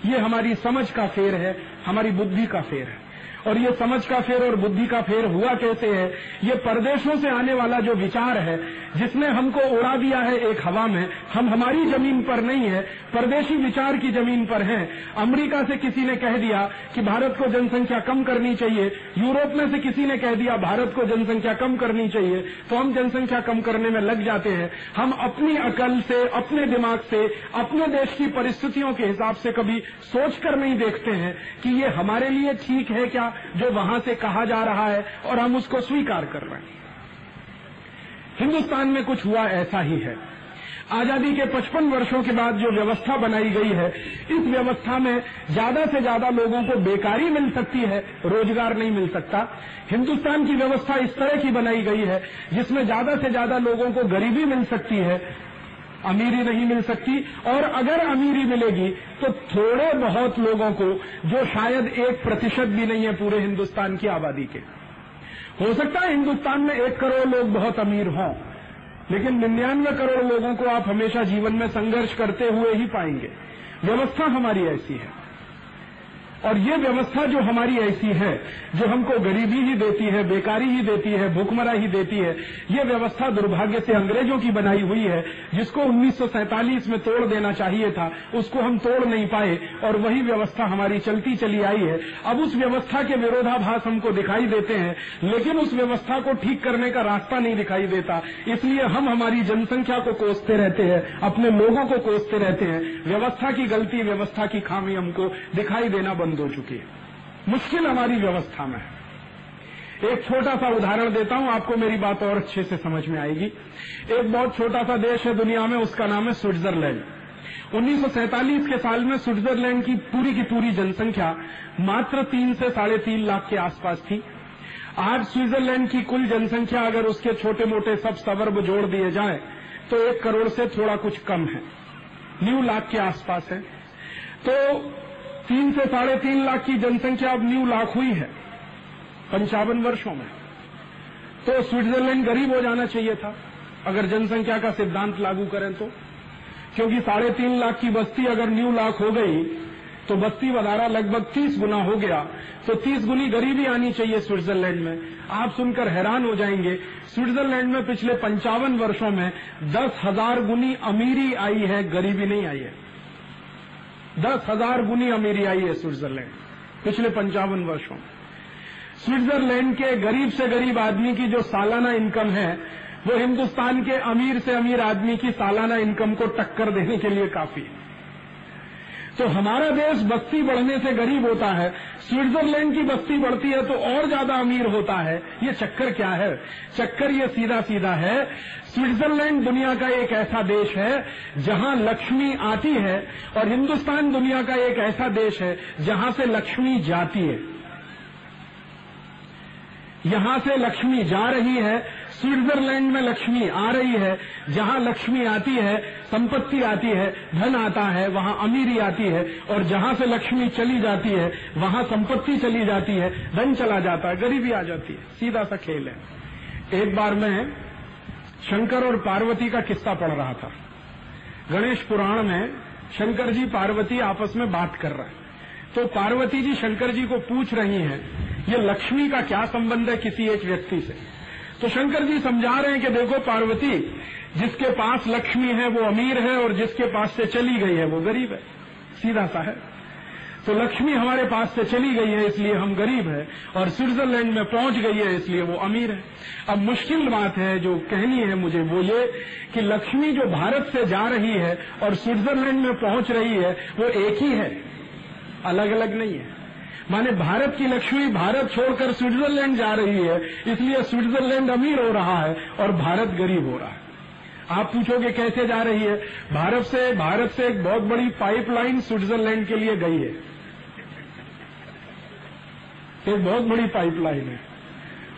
ये हमारी समझ का फेर है, हमारी बुद्धि का फेर है। और ये समझ का फेर और बुद्धि का फेर हुआ कैसे है? ये परदेशों से आने वाला जो विचार है, जिसने हमको उड़ा दिया है एक हवा में, हम हमारी जमीन पर नहीं है, परदेशी विचार की जमीन पर हैं। अमेरिका से किसी ने कह दिया कि भारत को जनसंख्या कम करनी चाहिए, यूरोप में से किसी ने कह दिया भारत को जनसंख्या कम करनी चाहिए, तो हम जनसंख्या कम करने में लग जाते हैं। हम अपनी अकल से, अपने दिमाग से, अपने देश की परिस्थितियों के हिसाब से कभी सोचकर नहीं देखते हैं कि ये हमारे लिए ठीक है क्या जो वहां से कहा जा रहा है, और हम उसको स्वीकार कर रहे हैं। हिंदुस्तान में कुछ हुआ ऐसा ही है। आजादी के 55 वर्षों के बाद जो व्यवस्था बनाई गई है, इस व्यवस्था में ज्यादा से ज्यादा लोगों को बेकारी मिल सकती है, रोजगार नहीं मिल सकता। हिंदुस्तान की व्यवस्था इस तरह की बनाई गई है जिसमें ज्यादा से ज्यादा लोगों को गरीबी मिल सकती है, अमीरी नहीं मिल सकती। और अगर अमीरी मिलेगी तो थोड़े बहुत लोगों को, जो शायद 1% भी नहीं है पूरे हिंदुस्तान की आबादी के। हो सकता है हिंदुस्तान में 1 करोड़ लोग बहुत अमीर हों, लेकिन 99 करोड़ लोगों को आप हमेशा जीवन में संघर्ष करते हुए ही पाएंगे। व्यवस्था हमारी ऐसी है, और ये व्यवस्था जो हमारी ऐसी है, जो हमको गरीबी ही देती है, बेकारी ही देती है, भूखमरा ही देती है, ये व्यवस्था दुर्भाग्य से अंग्रेजों की बनाई हुई है, जिसको 1947 में तोड़ देना चाहिए था, उसको हम तोड़ नहीं पाए, और वही व्यवस्था हमारी चलती चली आई है। अब उस व्यवस्था के विरोधाभास हमको दिखाई देते हैं, लेकिन उस व्यवस्था को ठीक करने का रास्ता नहीं दिखाई देता। इसलिए हम हमारी जनसंख्या को कोसते रहते हैं, अपने लोगों को कोसते रहते हैं। व्यवस्था की गलती, व्यवस्था की खामी हमको दिखाई देना बंद हो चुकी है। मुश्किल हमारी व्यवस्था में है। एक छोटा सा उदाहरण देता हूं, आपको मेरी बात और अच्छे से समझ में आएगी। एक बहुत छोटा सा देश है दुनिया में, उसका नाम है स्विट्जरलैंड। 1947 के साल में स्विट्जरलैंड की पूरी जनसंख्या मात्र 3 से 3.5 लाख के आसपास थी। आज स्विट्जरलैंड की कुल जनसंख्या अगर उसके छोटे मोटे सब सबर्ब जोड़ दिए जाए तो 1 करोड़ से थोड़ा कुछ कम है, 9 लाख के आसपास है। तो 3 से 3.5 लाख की जनसंख्या अब 9 लाख हुई है 55 वर्षों में। तो स्विट्जरलैंड गरीब हो जाना चाहिए था अगर जनसंख्या का सिद्धांत लागू करें तो, क्योंकि 3.5 लाख की बस्ती अगर 9 लाख हो गई तो बस्ती वधारा लगभग 30 गुना हो गया, तो 30 गुनी गरीबी आनी चाहिए स्विट्जरलैंड में। आप सुनकर हैरान हो जाएंगे, स्विट्जरलैंड में पिछले 55 वर्षों में 10,000 गुनी अमीरी आई है, गरीबी नहीं आई है। 10,000 गुनी अमीरी आई है स्विट्जरलैंड पिछले 55 वर्षों में। स्विट्जरलैंड के गरीब से गरीब आदमी की जो सालाना इनकम है, वो हिंदुस्तान के अमीर से अमीर आदमी की सालाना इनकम को टक्कर देने के लिए काफी है। तो हमारा देश बस्ती बढ़ने से गरीब होता है, स्विट्जरलैंड की बस्ती बढ़ती है तो और ज्यादा अमीर होता है। ये चक्कर क्या है? चक्कर ये सीधा सीधा है, स्विट्जरलैंड दुनिया का एक ऐसा देश है जहां लक्ष्मी आती है, और हिंदुस्तान दुनिया का एक ऐसा देश है जहां से लक्ष्मी जाती है। यहां से लक्ष्मी जा रही है, स्विट्जरलैंड में लक्ष्मी आ रही है। जहां लक्ष्मी आती है, संपत्ति आती है, धन आता है, वहां अमीरी आती है, और जहां से लक्ष्मी चली जाती है वहां संपत्ति चली जाती है, धन चला जाता है, गरीबी आ जाती है। सीधा सा खेल है। एक बार मैं शंकर और पार्वती का किस्सा पढ़ रहा था। गणेश पुराण में शंकर जी पार्वती आपस में बात कर रहे हैं, तो पार्वती जी शंकर जी को पूछ रही हैं ये लक्ष्मी का क्या संबंध है किसी एक व्यक्ति से। तो शंकर जी समझा रहे हैं कि देखो पार्वती, जिसके पास लक्ष्मी है वो अमीर है, और जिसके पास से चली गई है वो गरीब है। सीधा सा है। तो लक्ष्मी हमारे पास से चली गई है इसलिए हम गरीब है, और स्विट्जरलैंड में पहुंच गई है इसलिए वो अमीर है। अब मुश्किल बात है जो कहनी है मुझे वो ये कि लक्ष्मी जो भारत से जा रही है और स्विट्जरलैंड में पहुंच रही है वो एक ही है, अलग अलग नहीं है। माने भारत की लक्ष्मी भारत छोड़कर स्विट्जरलैंड जा रही है, इसलिए स्विट्जरलैंड अमीर हो रहा है और भारत गरीब हो रहा है। आप पूछोगे कैसे जा रही है? भारत से एक बहुत बड़ी पाइपलाइन स्विट्जरलैंड के लिए गई है। एक बहुत बड़ी पाइपलाइन है,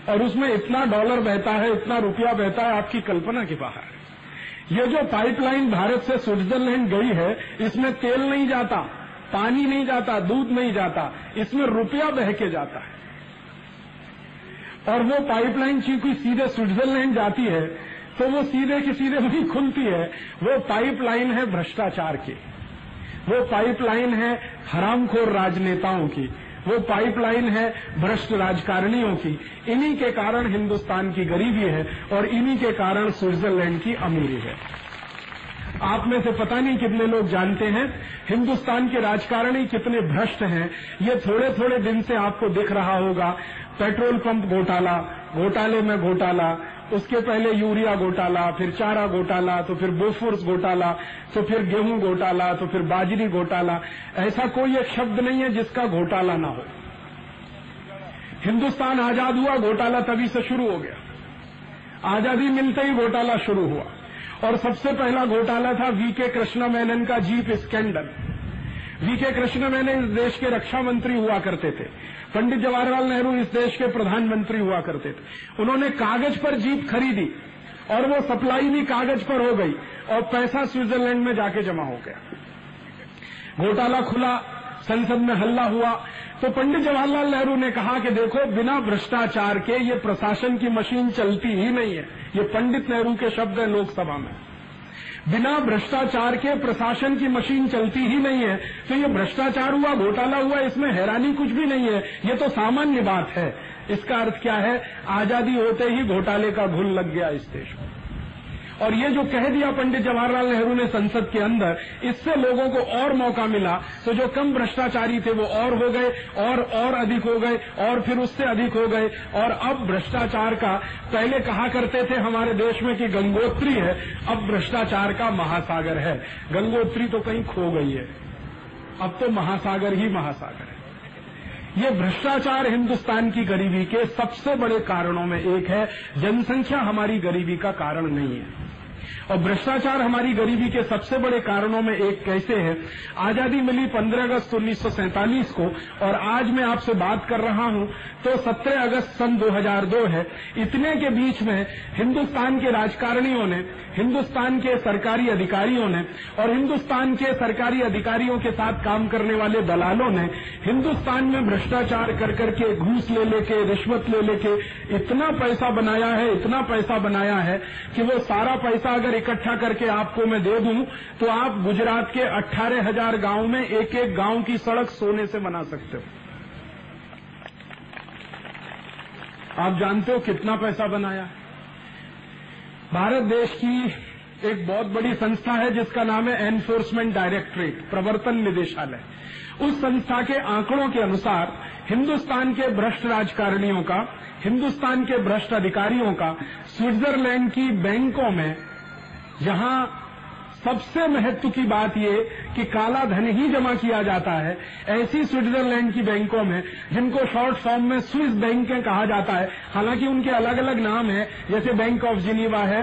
और उसमें इतना डॉलर बहता है, इतना रुपया बहता है, आपकी कल्पना के बाहर। ये जो पाइपलाइन भारत से स्विट्जरलैंड गई है, इसमें तेल नहीं जाता, पानी नहीं जाता, दूध नहीं जाता, इसमें रुपया बह के जाता है। और वो पाइपलाइन चूंकि सीधे स्विट्जरलैंड जाती है, तो वो सीधे की सीधे वही खुलती है। वो पाइपलाइन है भ्रष्टाचार की, वो पाइपलाइन है हरामखोर राजनेताओं की, वो पाइपलाइन है भ्रष्ट राजकारणियों की। इन्हीं के कारण हिंदुस्तान की गरीबी है और इन्हीं के कारण स्विट्जरलैंड की अमीरी है। आप में से पता नहीं कितने लोग जानते हैं हिंदुस्तान के राजकारणी कितने भ्रष्ट हैं। ये थोड़े थोड़े दिन से आपको दिख रहा होगा। पेट्रोल पंप घोटाला, घोटाले में घोटाला, उसके पहले यूरिया घोटाला, फिर चारा घोटाला, तो फिर बोफोर्स घोटाला, तो फिर गेहूं घोटाला, तो फिर बाजरी घोटाला। ऐसा कोई एक शब्द नहीं है जिसका घोटाला ना हो। हिंदुस्तान आजाद हुआ, घोटाला तभी से शुरू हो गया। आजादी मिलते ही घोटाला शुरू हुआ और सबसे पहला घोटाला था वीके कृष्णा मेनन का jeep scandal. VK Krishna Menon इस देश के रक्षा मंत्री हुआ करते थे। पंडित जवाहरलाल नेहरू इस देश के प्रधानमंत्री हुआ करते थे। उन्होंने कागज पर जीप खरीदी और वो सप्लाई भी कागज पर हो गई और पैसा स्विट्जरलैंड में जाके जमा हो गया। घोटाला खुला, संसद में हल्ला हुआ, तो पंडित जवाहरलाल नेहरू ने कहा कि देखो, बिना भ्रष्टाचार के ये प्रशासन की मशीन चलती ही नहीं है। ये पंडित नेहरू के शब्द हैं लोकसभा में। बिना भ्रष्टाचार के प्रशासन की मशीन चलती ही नहीं है। तो ये भ्रष्टाचार हुआ, घोटाला हुआ, इसमें हैरानी कुछ भी नहीं है, ये तो सामान्य बात है। इसका अर्थ क्या है? आजादी होते ही घोटाले का घुल लग गया इस देश को। और ये जो कह दिया पंडित जवाहरलाल नेहरू ने संसद के अंदर, इससे लोगों को और मौका मिला। तो जो कम भ्रष्टाचारी थे वो और हो गए और अधिक हो गए और फिर उससे अधिक हो गए। और अब भ्रष्टाचार का, पहले कहा करते थे हमारे देश में कि गंगोत्री है, अब भ्रष्टाचार का महासागर है। गंगोत्री तो कहीं खो गई है, अब तो महासागर ही महासागर है। ये भ्रष्टाचार हिंदुस्तान की गरीबी के सबसे बड़े कारणों में एक है। जनसंख्या हमारी गरीबी का कारण नहीं है और भ्रष्टाचार हमारी गरीबी के सबसे बड़े कारणों में एक कैसे है? आजादी मिली 15 अगस्त 1947 को और आज मैं आपसे बात कर रहा हूं तो 17 अगस्त सन 2002 है। इतने के बीच में हिंदुस्तान के राजकारणियों ने, हिंदुस्तान के सरकारी अधिकारियों ने और हिंदुस्तान के सरकारी अधिकारियों के साथ काम करने वाले दलालों ने हिंदुस्तान में भ्रष्टाचार कर करके, घूस ले लेके, रिश्वत ले लेके इतना पैसा बनाया है, इतना पैसा बनाया है कि वो सारा पैसा अगर इकट्ठा करके आपको मैं दे दूं तो आप गुजरात के 18,000 गांव में एक एक गांव की सड़क सोने से बना सकते हो। आप जानते हो कितना पैसा बनाया है? भारत देश की एक बहुत बड़ी संस्था है जिसका नाम है एनफोर्समेंट डायरेक्टरेट, प्रवर्तन निदेशालय। उस संस्था के आंकड़ों के अनुसार हिंदुस्तान के भ्रष्ट राजकारणियों का, हिंदुस्तान के भ्रष्ट अधिकारियों का स्विट्जरलैंड की बैंकों में, जहां सबसे महत्व की बात ये कि काला धन ही जमा किया जाता है, ऐसी स्विट्जरलैंड की बैंकों में, जिनको शॉर्ट फॉर्म में स्विस बैंकें कहा जाता है, हालांकि उनके अलग अलग नाम हैं, जैसे बैंक ऑफ जिनीवा है,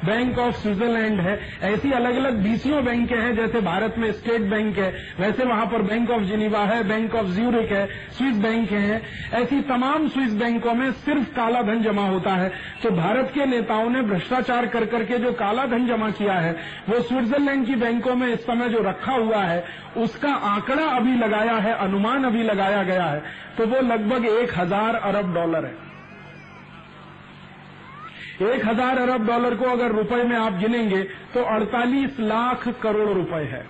बैंक ऑफ स्विट्जरलैंड है, ऐसी अलग अलग 20 बैंकें हैं। जैसे भारत में स्टेट बैंक है, वैसे वहां पर बैंक ऑफ जिनीवा है, बैंक ऑफ ज्यूरिक है, स्विस बैंक है। ऐसी तमाम स्विस बैंकों में सिर्फ काला धन जमा होता है। तो भारत के नेताओं ने भ्रष्टाचार कर करके जो काला धन जमा किया है वो स्विट्जरलैंड की बैंकों में इस समय जो रखा हुआ है उसका आंकड़ा अभी लगाया है, अनुमान अभी लगाया गया है, तो वो लगभग 1000 अरब डॉलर है। 1000 अरब डॉलर को अगर रुपए में आप गिनेंगे तो 48 लाख करोड़ रुपए है।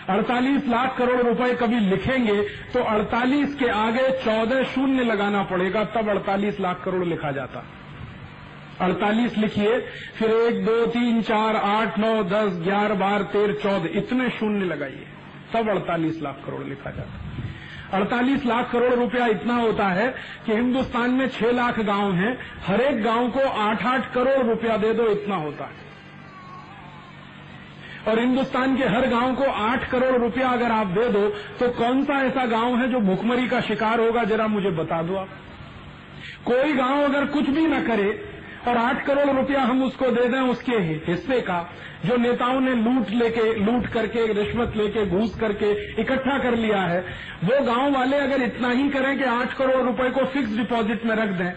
48 लाख करोड़ रुपए कभी लिखेंगे तो 48 के आगे 14 शून्य लगाना पड़ेगा, तब 48 लाख करोड़ लिखा जाता। 48 लिखिए, फिर 1 2 3 4 8 9 10 11 12 13 14 इतने शून्य लगाइए, तब 48 लाख करोड़ लिखा जाता। 48 लाख करोड़ रुपया इतना होता है कि हिंदुस्तान में 6 लाख गांव हैं, हर एक गांव को 8-8 करोड़ रुपया दे दो, इतना होता है। और हिंदुस्तान के हर गांव को 8 करोड़ रुपया अगर आप दे दो तो कौन सा ऐसा गांव है जो भुखमरी का शिकार होगा, जरा मुझे बता दो आप। कोई गांव अगर कुछ भी न करे और 8 करोड़ रुपया हम उसको दे दें उसके हिस्से का, जो नेताओं ने लूट करके, रिश्वत लेके, घूस करके इकट्ठा कर लिया है, वो गांव वाले अगर इतना ही करें कि 8 करोड़ रुपए को फिक्स डिपॉजिट में रख दें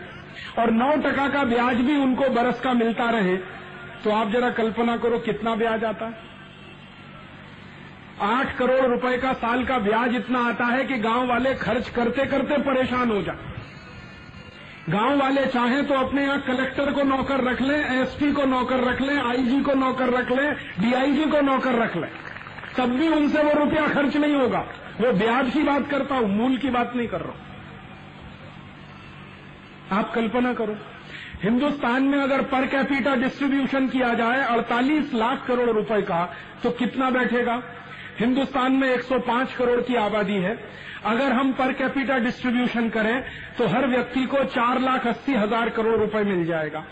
और 9% का ब्याज भी उनको बरस का मिलता रहे, तो आप जरा कल्पना करो कितना ब्याज आता है। 8 करोड़ रुपए का साल का ब्याज इतना आता है कि गांव वाले खर्च करते करते परेशान हो जाए। गांव वाले चाहें तो अपने यहां कलेक्टर को नौकर रख लें, एसपी को नौकर रख लें, आईजी को नौकर रख लें, डीआईजी को नौकर रख लें, तब भी उनसे वो रुपया खर्च नहीं होगा। वो ब्याज की बात करता हूं, मूल की बात नहीं कर रहा हूं। आप कल्पना करो, हिंदुस्तान में अगर पर कैपिटा डिस्ट्रीब्यूशन किया जाए 48 लाख करोड़ रुपए का, तो कितना बैठेगा? हिंदुस्तान में 105 करोड़ की आबादी है। अगर हम पर कैपिटा डिस्ट्रीब्यूशन करें तो हर व्यक्ति को 4,80,000 करोड़ रुपए मिल जाएगा,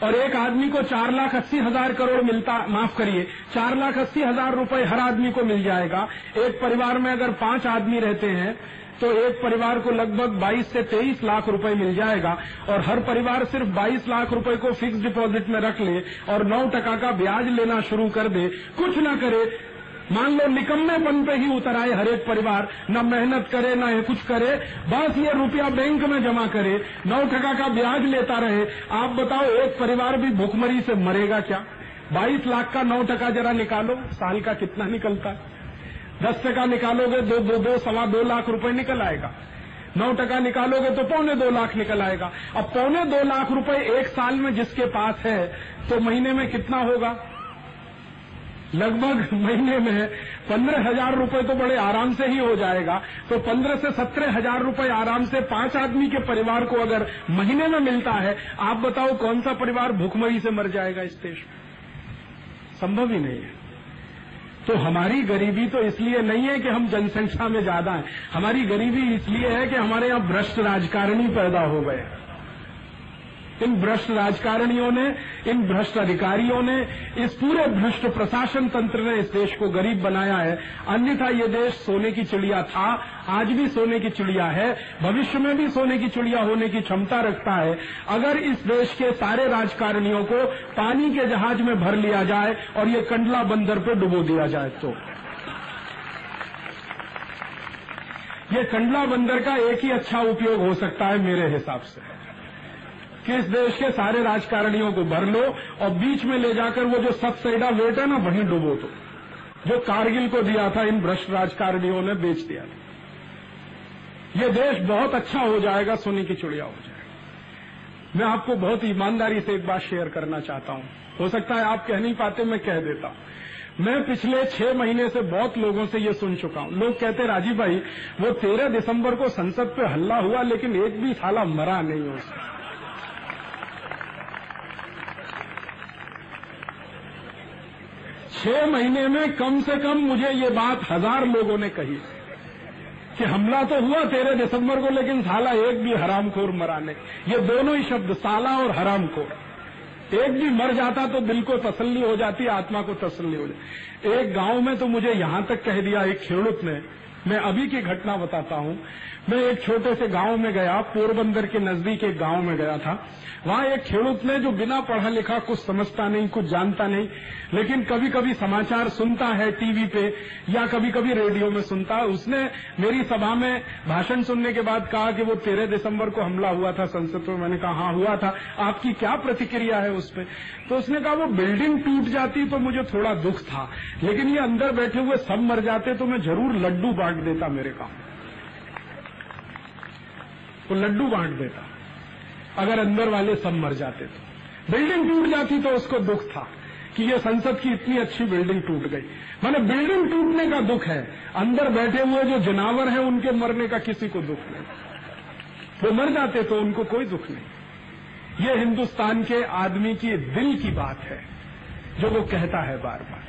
और एक आदमी को 4,80,000 करोड़ मिलता, माफ करिए, 4,80,000 रुपए हर आदमी को मिल जाएगा। एक परिवार में अगर 5 आदमी रहते हैं तो एक परिवार को लगभग 22 से 23 लाख रुपए मिल जाएगा, और हर परिवार सिर्फ 22 लाख रुपए को फिक्स डिपॉजिट में रख ले और 9% का ब्याज लेना शुरू कर दे, कुछ ना करे, मान लो निकम्मेपन पे ही उतर आए हर एक परिवार, न मेहनत करे न कुछ करे, बस ये रुपया बैंक में जमा करे, 9% का ब्याज लेता रहे। आप बताओ एक परिवार भी भूखमरी से मरेगा क्या? 22 लाख का 9% जरा निकालो, साल का कितना निकलता है? 10% निकालोगे दो 2.25 लाख रुपए निकल आएगा। 9% निकालोगे तो 2.25 लाख निकल आएगा। अब 2.25 लाख रुपए एक साल में जिसके पास है तो महीने में कितना होगा? लगभग महीने में 15,000 रुपए तो बड़े आराम से ही हो जाएगा। तो 15 से 17,000 रुपए आराम से 5 आदमी के परिवार को अगर महीने में मिलता है, आप बताओ कौन सा परिवार भूखमरी से मर जाएगा इस देश में? संभव ही नहीं है। तो हमारी गरीबी तो इसलिए नहीं है कि हम जनसंख्या में ज्यादा हैं, हमारी गरीबी इसलिए है कि हमारे यहां भ्रष्ट राजकारणी पैदा हो गए। इन भ्रष्ट राजकारणियों ने, इन भ्रष्ट अधिकारियों ने, इस पूरे भ्रष्ट प्रशासन तंत्र ने इस देश को गरीब बनाया है। अन्यथा ये देश सोने की चिड़िया था, आज भी सोने की चिड़िया है, भविष्य में भी सोने की चिड़िया होने की क्षमता रखता है, अगर इस देश के सारे राजकारणियों को पानी के जहाज में भर लिया जाए और ये कंडला बंदर पे डुबो दिया जाए। तो ये कंडला बंदर का एक ही अच्छा उपयोग हो सकता है मेरे हिसाब से, कि इस देश के सारे राजकारणियों को भर लो और बीच में ले जाकर वो जो सबसेडा वेट है ना, वहीं डुबो दो, जो कारगिल को दिया था इन भ्रष्ट राजकारणियों ने बेच दिया। ये देश बहुत अच्छा हो जाएगा, सोने की चिड़िया हो जाएगा। मैं आपको बहुत ईमानदारी से एक बात शेयर करना चाहता हूं, हो सकता है आप कह नहीं पाते, मैं कह देता हूं। मैं पिछले 6 महीने से बहुत लोगों से ये सुन चुका हूं। लोग कहते राजीव भाई वो 13 दिसंबर को संसद पे हल्ला हुआ लेकिन एक भी साला मरा नहीं हो उसका। 6 महीने में कम से कम मुझे ये बात 1000 लोगों ने कही कि हमला तो हुआ 13 दिसंबर को लेकिन साला एक भी हरामखोर मरा नहीं। ये दोनों ही शब्द, साला और हरामखोर, एक भी मर जाता तो दिल को तसल्ली हो जाती, आत्मा को तसल्ली हो जाती। एक गांव में तो मुझे यहां तक कह दिया एक खेड़ूत ने, मैं अभी की घटना बताता हूं। मैं एक छोटे से गांव में गया, पोरबंदर के नजदीक एक गांव में गया था। वहां एक खेड़ूत ने, जो बिना पढ़ा लिखा, कुछ समझता नहीं, कुछ जानता नहीं, लेकिन कभी कभी समाचार सुनता है टीवी पे या कभी कभी रेडियो में सुनता है, उसने मेरी सभा में भाषण सुनने के बाद कहा कि वो 13 दिसंबर को हमला हुआ था संसद में। मैंने कहा हाँ हुआ था, आपकी क्या प्रतिक्रिया है उस पर? तो उसने कहा वो बिल्डिंग टूट जाती तो मुझे थोड़ा दुख था, लेकिन ये अंदर बैठे हुए सब मर जाते तो मैं जरूर लड्डू बांट देता मेरे काम। तो लड्डू बांट देता अगर अंदर वाले सब मर जाते तो। बिल्डिंग टूट जाती तो उसको दुख था कि ये संसद की इतनी अच्छी बिल्डिंग टूट गई। माने बिल्डिंग टूटने का दुख है, अंदर बैठे हुए जो जनावर हैं उनके मरने का किसी को दुख नहीं। वो मर जाते तो उनको कोई दुख नहीं। ये हिंदुस्तान के आदमी की दिल की बात है जो वो कहता है बार बार।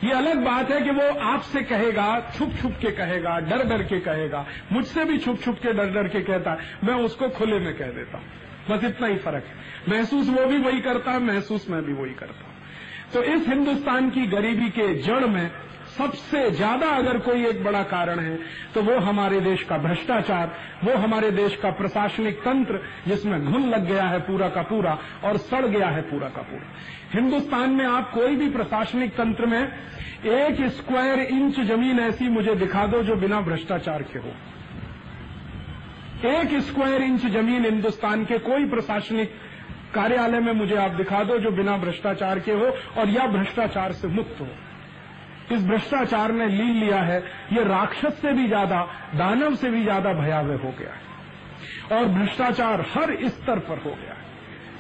ये अलग बात है कि वो आपसे कहेगा, छुप छुप के कहेगा, डर डर के कहेगा, मुझसे भी छुप छुप के डर डर के कहता है, मैं उसको खुले में कह देता हूं। बस इतना ही फर्क है। महसूस वो भी वही करता है, महसूस मैं भी वही करता हूं। तो इस हिंदुस्तान की गरीबी के जड़ में सबसे ज्यादा अगर कोई एक बड़ा कारण है तो वो हमारे देश का भ्रष्टाचार, वो हमारे देश का प्रशासनिक तंत्र जिसमें घुन लग गया है पूरा का पूरा और सड़ गया है पूरा का पूरा। हिंदुस्तान में आप कोई भी प्रशासनिक तंत्र में 1 स्क्वायर इंच जमीन ऐसी मुझे दिखा दो जो बिना भ्रष्टाचार के हो। 1 स्क्वायर इंच जमीन हिंदुस्तान के कोई प्रशासनिक कार्यालय में मुझे आप दिखा दो जो बिना भ्रष्टाचार के हो और या भ्रष्टाचार से मुक्त हो। इस भ्रष्टाचार ने लीन लिया है, ये राक्षस से भी ज्यादा, दानव से भी ज्यादा भयावह हो गया है। और भ्रष्टाचार हर स्तर पर हो गया है,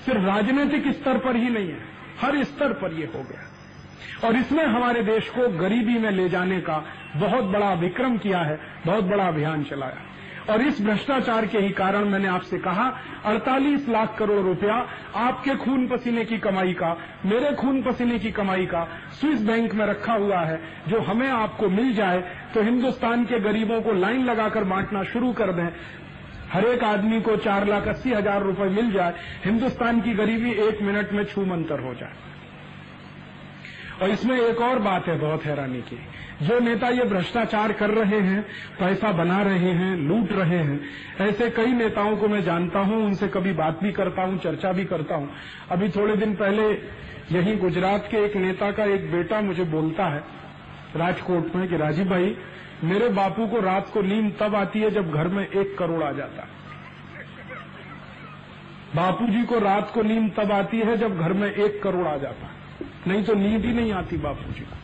सिर्फ राजनीतिक स्तर पर ही नहीं है, हर स्तर पर ये हो गया। और इसने हमारे देश को गरीबी में ले जाने का बहुत बड़ा विक्रम किया है, बहुत बड़ा अभियान चलाया। और इस भ्रष्टाचार के ही कारण मैंने आपसे कहा 48 लाख करोड़ रुपया आपके खून पसीने की कमाई का, मेरे खून पसीने की कमाई का स्विस बैंक में रखा हुआ है, जो हमें आपको मिल जाए तो हिंदुस्तान के गरीबों को लाइन लगाकर बांटना शुरू कर दें, हर एक आदमी को 4,80,000 रुपए मिल जाए, हिंदुस्तान की गरीबी 1 मिनट में छूमंतर हो जाए। और इसमें एक और बात है बहुत हैरानी की, जो नेता ये भ्रष्टाचार कर रहे हैं, पैसा बना रहे हैं, लूट रहे हैं, ऐसे कई नेताओं को मैं जानता हूं, उनसे कभी बात भी करता हूं, चर्चा भी करता हूं। अभी थोड़े दिन पहले यही गुजरात के एक नेता का एक बेटा मुझे बोलता है राजकोट में कि राजीव भाई, मेरे बापू को रात को नींद तब आती है जब घर में 1 करोड़ आ जाता है। बापूजी को रात को नींद तब आती है जब घर में 1 करोड़ आ जाता है, नहीं तो नींद ही नहीं आती बापूजी को।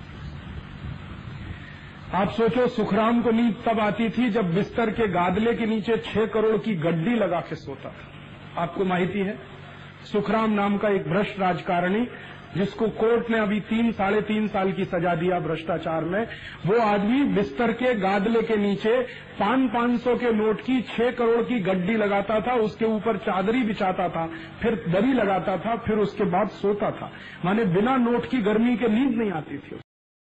आप सोचो, सुखराम को नींद तब आती थी जब बिस्तर के गादले के नीचे 6 करोड़ की गड्डी लगा के सोता था। आपको माहिती है, सुखराम नाम का एक भ्रष्ट राजकारणी, जिसको कोर्ट ने अभी 3-3.5 साल की सजा दिया भ्रष्टाचार में, वो आदमी बिस्तर के गादले के नीचे 500 के नोट की 6 करोड़ की गड्डी लगाता था, उसके ऊपर चादरी बिछाता था, फिर दरी लगाता था, फिर उसके बाद सोता था। माने बिना नोट की गर्मी के नींद नहीं आती थी